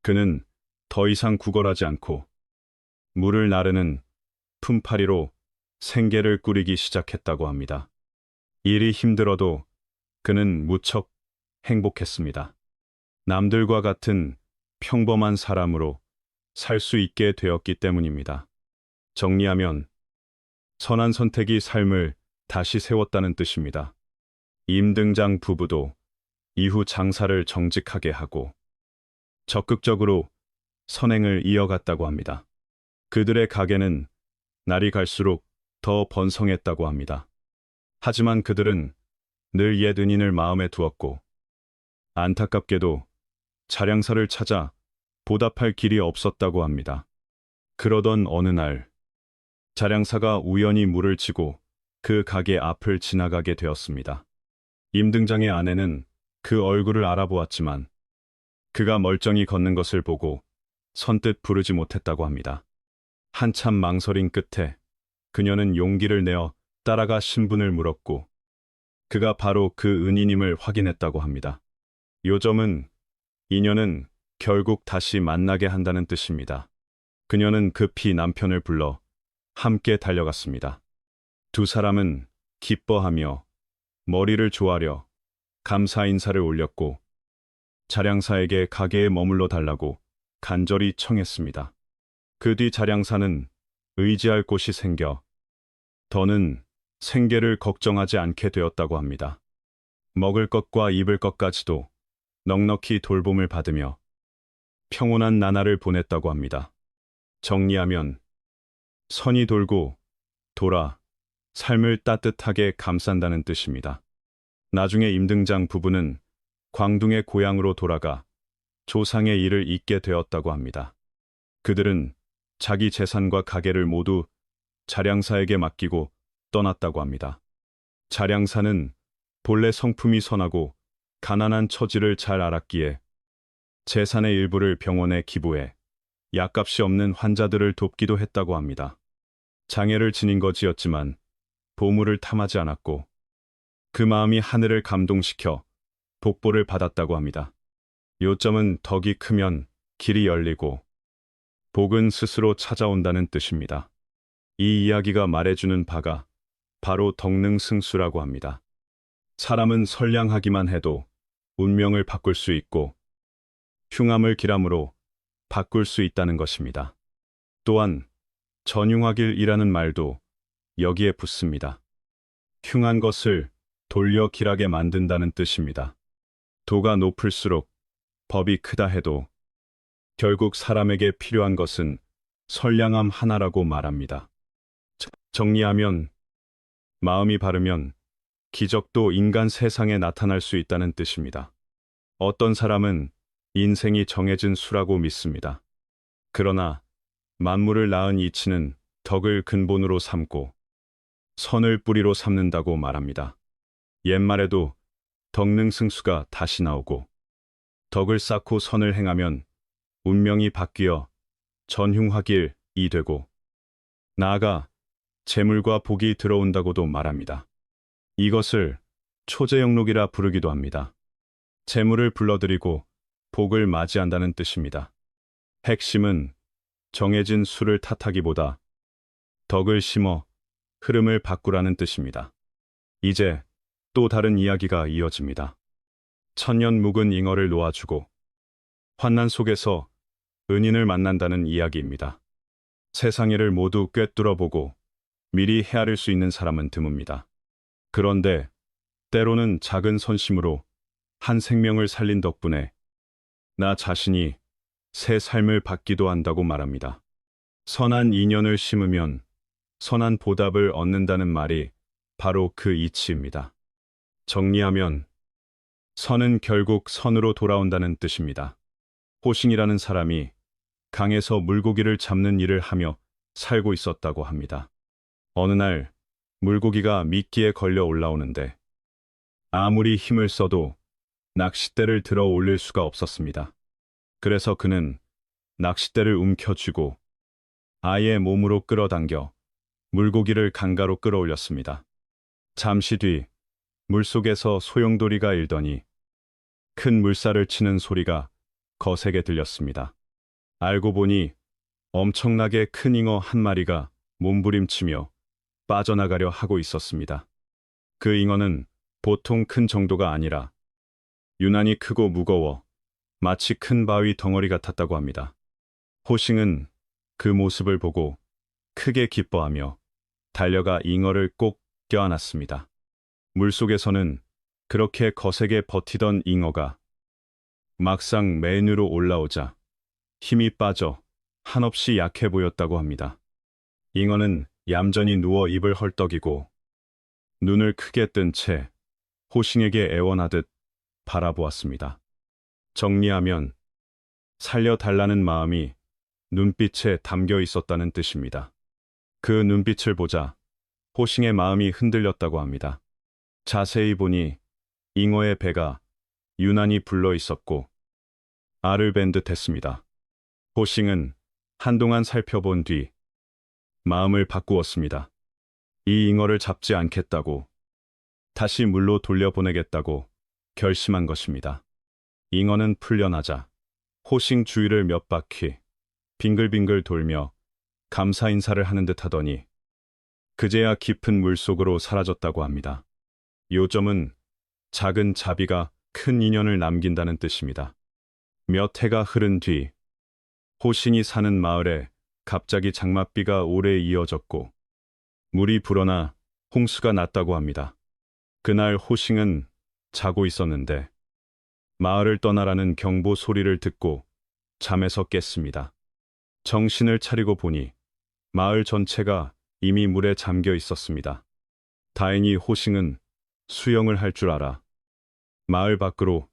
그는 더 이상 구걸하지 않고 물을 나르는 품팔이로 생계를 꾸리기 시작했다고 합니다. 일이 힘들어도 그는 무척 행복했습니다. 남들과 같은 평범한 사람으로 살 수 있게 되었기 때문입니다. 정리하면 선한 선택이 삶을 다시 세웠다는 뜻입니다. 임등장 부부도 이후 장사를 정직하게 하고 적극적으로 선행을 이어갔다고 합니다. 그들의 가게는 날이 갈수록 더 번성했다고 합니다. 하지만 그들은 늘 옛 은인을 마음에 두었고 안타깝게도 자량사를 찾아 보답할 길이 없었다고 합니다. 그러던 어느 날 자량사가 우연히 물을 지고 그 가게 앞을 지나가게 되었습니다. 임등장의 아내는 그 얼굴을 알아보았지만 그가 멀쩡히 걷는 것을 보고 선뜻 부르지 못했다고 합니다. 한참 망설인 끝에 그녀는 용기를 내어 따라가 신분을 물었고 그가 바로 그 은인임을 확인했다고 합니다. 요점은 인연은 결국 다시 만나게 한다는 뜻입니다. 그녀는 급히 남편을 불러 함께 달려갔습니다. 두 사람은 기뻐하며 머리를 조아려 감사 인사를 올렸고 차량사에게 가게에 머물러 달라고 간절히 청했습니다. 그 뒤 차량사는 의지할 곳이 생겨 더는 생계를 걱정하지 않게 되었다고 합니다. 먹을 것과 입을 것까지도 넉넉히 돌봄을 받으며 평온한 나날을 보냈다고 합니다. 정리하면 선이 돌고 돌아 삶을 따뜻하게 감싼다는 뜻입니다. 나중에 임등장 부부는 광둥의 고향으로 돌아가 조상의 일을 잇게 되었다고 합니다. 그들은 자기 재산과 가게를 모두 자량사에게 맡기고 떠났다고 합니다. 자량사는 본래 성품이 선하고 가난한 처지를 잘 알았기에 재산의 일부를 병원에 기부해 약값이 없는 환자들을 돕기도 했다고 합니다. 장애를 지닌 거지였지만 보물을 탐하지 않았고 그 마음이 하늘을 감동시켜 복보를 받았다고 합니다. 요점은 덕이 크면 길이 열리고 복은 스스로 찾아온다는 뜻입니다. 이 이야기가 말해주는 바가 바로 덕능승수라고 합니다. 사람은 선량하기만 해도 운명을 바꿀 수 있고 흉함을 기람으로 바꿀 수 있다는 것입니다. 또한 전흉하길이라는 말도 여기에 붙습니다. 흉한 것을 돌려 길하게 만든다는 뜻입니다. 도가 높을수록 법이 크다 해도 결국 사람에게 필요한 것은 선량함 하나라고 말합니다. 정리하면 마음이 바르면 기적도 인간 세상에 나타날 수 있다는 뜻입니다. 어떤 사람은 인생이 정해진 수라고 믿습니다. 그러나 만물을 낳은 이치는 덕을 근본으로 삼고 선을 뿌리로 삼는다고 말합니다. 옛말에도 덕능승수가 다시 나오고 덕을 쌓고 선을 행하면 운명이 바뀌어 전흉화길이 되고 나아가 재물과 복이 들어온다고도 말합니다. 이것을 초재영록이라 부르기도 합니다. 재물을 불러들이고 복을 맞이한다는 뜻입니다. 핵심은 정해진 수를 탓하기보다 덕을 심어 흐름을 바꾸라는 뜻입니다. 이제 또 다른 이야기가 이어집니다. 천년 묵은 잉어를 놓아주고 환난 속에서 은인을 만난다는 이야기입니다. 세상 일을 모두 꿰뚫어보고 미리 헤아릴 수 있는 사람은 드뭅니다. 그런데 때로는 작은 선심으로 한 생명을 살린 덕분에 나 자신이 새 삶을 받기도 한다고 말합니다. 선한 인연을 심으면 선한 보답을 얻는다는 말이 바로 그 이치입니다. 정리하면 선은 결국 선으로 돌아온다는 뜻입니다. 호싱이라는 사람이 강에서 물고기를 잡는 일을 하며 살고 있었다고 합니다. 어느 날 물고기가 미끼에 걸려 올라오는데 아무리 힘을 써도 낚싯대를 들어 올릴 수가 없었습니다. 그래서 그는 낚싯대를 움켜쥐고 아예 몸으로 끌어당겨 물고기를 강가로 끌어올렸습니다. 잠시 뒤 물속에서 소용돌이가 일더니 큰 물살을 치는 소리가 거세게 들렸습니다. 알고 보니 엄청나게 큰 잉어 한 마리가 몸부림치며 빠져나가려 하고 있었습니다. 그 잉어는 보통 큰 정도가 아니라 유난히 크고 무거워 마치 큰 바위 덩어리 같았다고 합니다. 호싱은 그 모습을 보고 크게 기뻐하며 달려가 잉어를 꼭 껴안았습니다. 물속에서는 그렇게 거세게 버티던 잉어가 막상 맨 위로 올라오자 힘이 빠져 한없이 약해 보였다고 합니다. 잉어는 얌전히 누워 입을 헐떡이고 눈을 크게 뜬 채 호싱에게 애원하듯 바라보았습니다. 정리하면 살려달라는 마음이 눈빛에 담겨 있었다는 뜻입니다. 그 눈빛을 보자 호싱의 마음이 흔들렸다고 합니다. 자세히 보니 잉어의 배가 유난히 불러 있었고 알을 벤 듯 했습니다. 호싱은 한동안 살펴본 뒤 마음을 바꾸었습니다. 이 잉어를 잡지 않겠다고 다시 물로 돌려보내겠다고 결심한 것입니다. 잉어는 풀려나자 호싱 주위를 몇 바퀴 빙글빙글 돌며 감사 인사를 하는 듯 하더니 그제야 깊은 물속으로 사라졌다고 합니다. 요점은 작은 자비가 큰 인연을 남긴다는 뜻입니다. 몇 해가 흐른 뒤 호싱이 사는 마을에 갑자기 장맛비가 오래 이어졌고 물이 불어나 홍수가 났다고 합니다. 그날 호싱은 자고 있었는데 마을을 떠나라는 경보 소리를 듣고 잠에서 깼습니다. 정신을 차리고 보니 마을 전체가 이미 물에 잠겨 있었습니다. 다행히 호싱은 수영을 할 줄 알아 마을 밖으로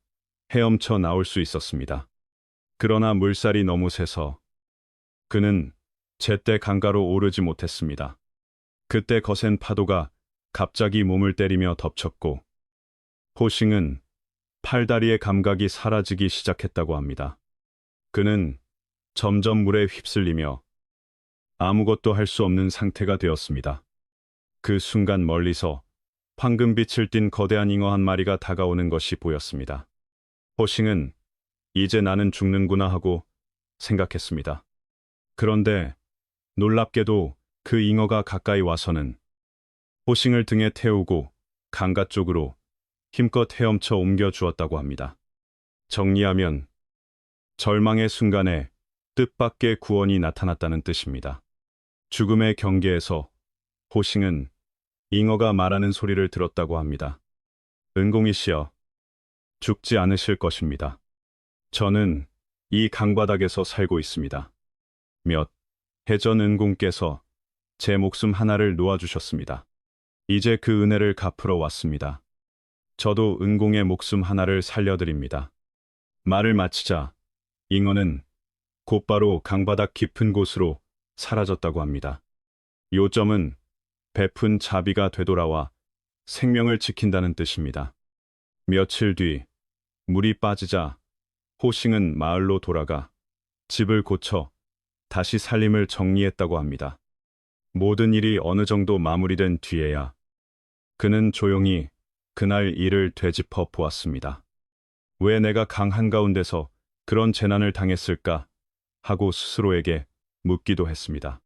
헤엄쳐 나올 수 있었습니다. 그러나 물살이 너무 세서 그는 제때 강가로 오르지 못했습니다. 그때 거센 파도가 갑자기 몸을 때리며 덮쳤고 호싱은 팔다리의 감각이 사라지기 시작했다고 합니다. 그는 점점 물에 휩쓸리며 아무것도 할 수 없는 상태가 되었습니다. 그 순간 멀리서 황금빛을 띤 거대한 잉어 한 마리가 다가오는 것이 보였습니다. 호싱은 이제 나는 죽는구나 하고 생각했습니다. 그런데 놀랍게도 그 잉어가 가까이 와서는 호싱을 등에 태우고 강가 쪽으로 힘껏 헤엄쳐 옮겨 주었다고 합니다. 정리하면 절망의 순간에 뜻밖의 구원이 나타났다는 뜻입니다. 죽음의 경계에서 호싱은 잉어가 말하는 소리를 들었다고 합니다. 은공이 씨여, 죽지 않으실 것입니다. 저는 이 강바닥에서 살고 있습니다. 몇 해 전 은공께서 제 목숨 하나를 놓아주셨습니다. 이제 그 은혜를 갚으러 왔습니다. 저도 은공의 목숨 하나를 살려드립니다. 말을 마치자 잉어는 곧바로 강바닥 깊은 곳으로 사라졌다고 합니다. 요점은 베푼 자비가 되돌아와 생명을 지킨다는 뜻입니다. 며칠 뒤 물이 빠지자 호싱은 마을로 돌아가 집을 고쳐 다시 살림을 정리했다고 합니다. 모든 일이 어느 정도 마무리된 뒤에야 그는 조용히 그날 일을 되짚어 보았습니다. 왜 내가 강 한가운데서 그런 재난을 당했을까 하고 스스로에게 묻기도 했습니다.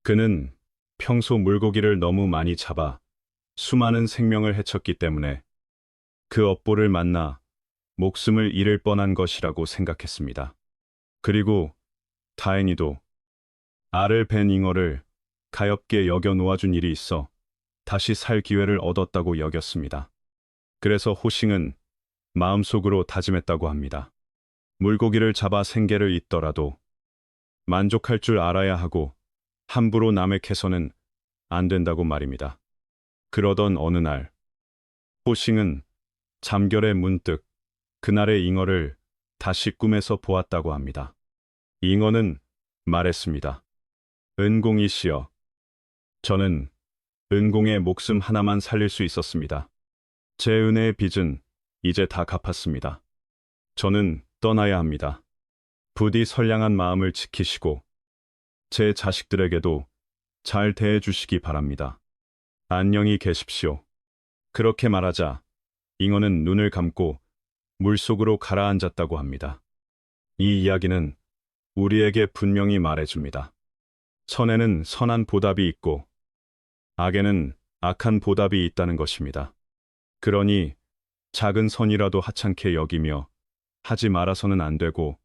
그는 평소 물고기를 너무 많이 잡아 수많은 생명을 해쳤기 때문에 그 업보를 만나 목숨을 잃을 뻔한 것이라고 생각했습니다. 그리고 다행히도 알을 벤 잉어를 가엾게 여겨 놓아준 일이 있어 다시 살 기회를 얻었다고 여겼습니다. 그래서 호싱은 마음속으로 다짐했다고 합니다. 물고기를 잡아 생계를 잇더라도 만족할 줄 알아야 하고 함부로 남의 캐서는 안 된다고 말입니다. 그러던 어느 날 호싱은 잠결에 문득 그날의 잉어를 다시 꿈에서 보았다고 합니다. 잉어는 말했습니다. 은공이 씨여, 저는 은공의 목숨 하나만 살릴 수 있었습니다. 제 은혜의 빚은 이제 다 갚았습니다. 저는 떠나야 합니다. 부디 선량한 마음을 지키시고 제 자식들에게도 잘 대해주시기 바랍니다. 안녕히 계십시오. 그렇게 말하자 잉어는 눈을 감고 물속으로 가라앉았다고 합니다. 이 이야기는 우리에게 분명히 말해줍니다. 선에는 선한 보답이 있고 악에는 악한 보답이 있다는 것입니다. 그러니 작은 선이라도 하찮게 여기며 하지 말아서는 안 되고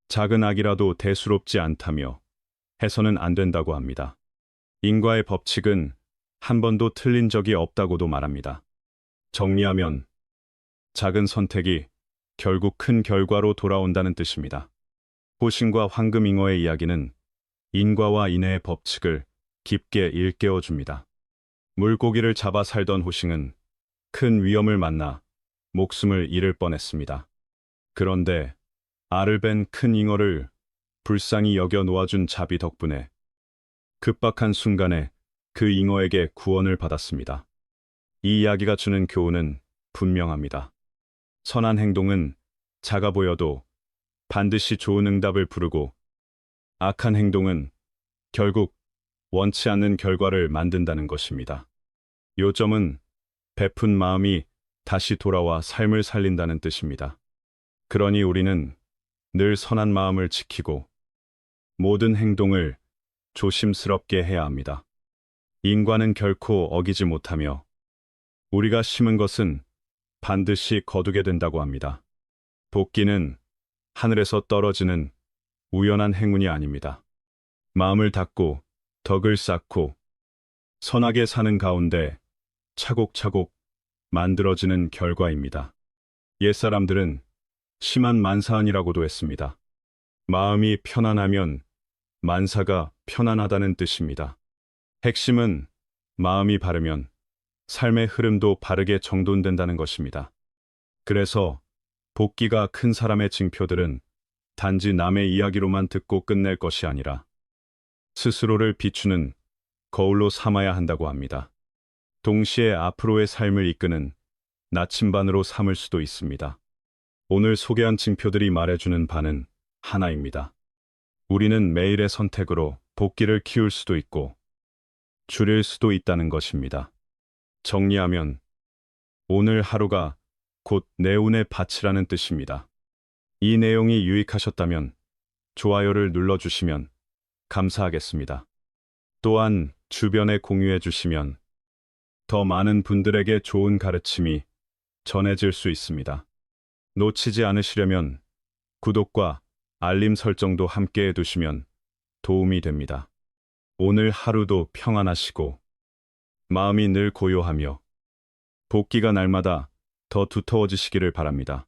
작은 악이라도 대수롭지 않다며 해서는 안 된다고 합니다. 인과의 법칙은 한 번도 틀린 적이 없다고도 말합니다. 정리하면 작은 선택이 결국 큰 결과로 돌아온다는 뜻입니다. 호싱과 황금잉어의 이야기는 인과와 인해의 법칙을 깊게 일깨워 줍니다. 물고기를 잡아 살던 호싱은 큰 위험을 만나 목숨을 잃을 뻔했습니다. 그런데 알을 벤 큰 잉어를 불쌍히 여겨 놓아준 자비 덕분에 급박한 순간에 그 잉어에게 구원을 받았습니다. 이 이야기가 주는 교훈은 분명합니다. 선한 행동은 작아 보여도 반드시 좋은 응답을 부르고 악한 행동은 결국 원치 않는 결과를 만든다는 것입니다. 요점은 베푼 마음이 다시 돌아와 삶을 살린다는 뜻입니다. 그러니 우리는 늘 선한 마음을 지키고 모든 행동을 조심스럽게 해야 합니다. 인과는 결코 어기지 못하며 우리가 심은 것은 반드시 거두게 된다고 합니다. 복기는 하늘에서 떨어지는 우연한 행운이 아닙니다. 마음을 닫고 덕을 쌓고 선하게 사는 가운데 차곡차곡 만들어지는 결과입니다. 옛사람들은 심한 만사한이라고도 했습니다. 마음이 편안하면 만사가 편안하다는 뜻입니다. 핵심은 마음이 바르면 삶의 흐름도 바르게 정돈된다는 것입니다. 그래서 복기가 큰 사람의 징표들은 단지 남의 이야기로만 듣고 끝낼 것이 아니라 스스로를 비추는 거울로 삼아야 한다고 합니다. 동시에 앞으로의 삶을 이끄는 나침반으로 삼을 수도 있습니다. 오늘 소개한 징표들이 말해주는 바는 하나입니다. 우리는 매일의 선택으로 복기를 키울 수도 있고 줄일 수도 있다는 것입니다. 정리하면 오늘 하루가 곧 내 운의 밭이라는 뜻입니다. 이 내용이 유익하셨다면 좋아요를 눌러주시면 감사하겠습니다. 또한 주변에 공유해 주시면 더 많은 분들에게 좋은 가르침이 전해질 수 있습니다. 놓치지 않으시려면 구독과 알림 설정도 함께 해두시면 도움이 됩니다. 오늘 하루도 평안하시고 마음이 늘 고요하며 복기가 날마다 더 두터워지시기를 바랍니다.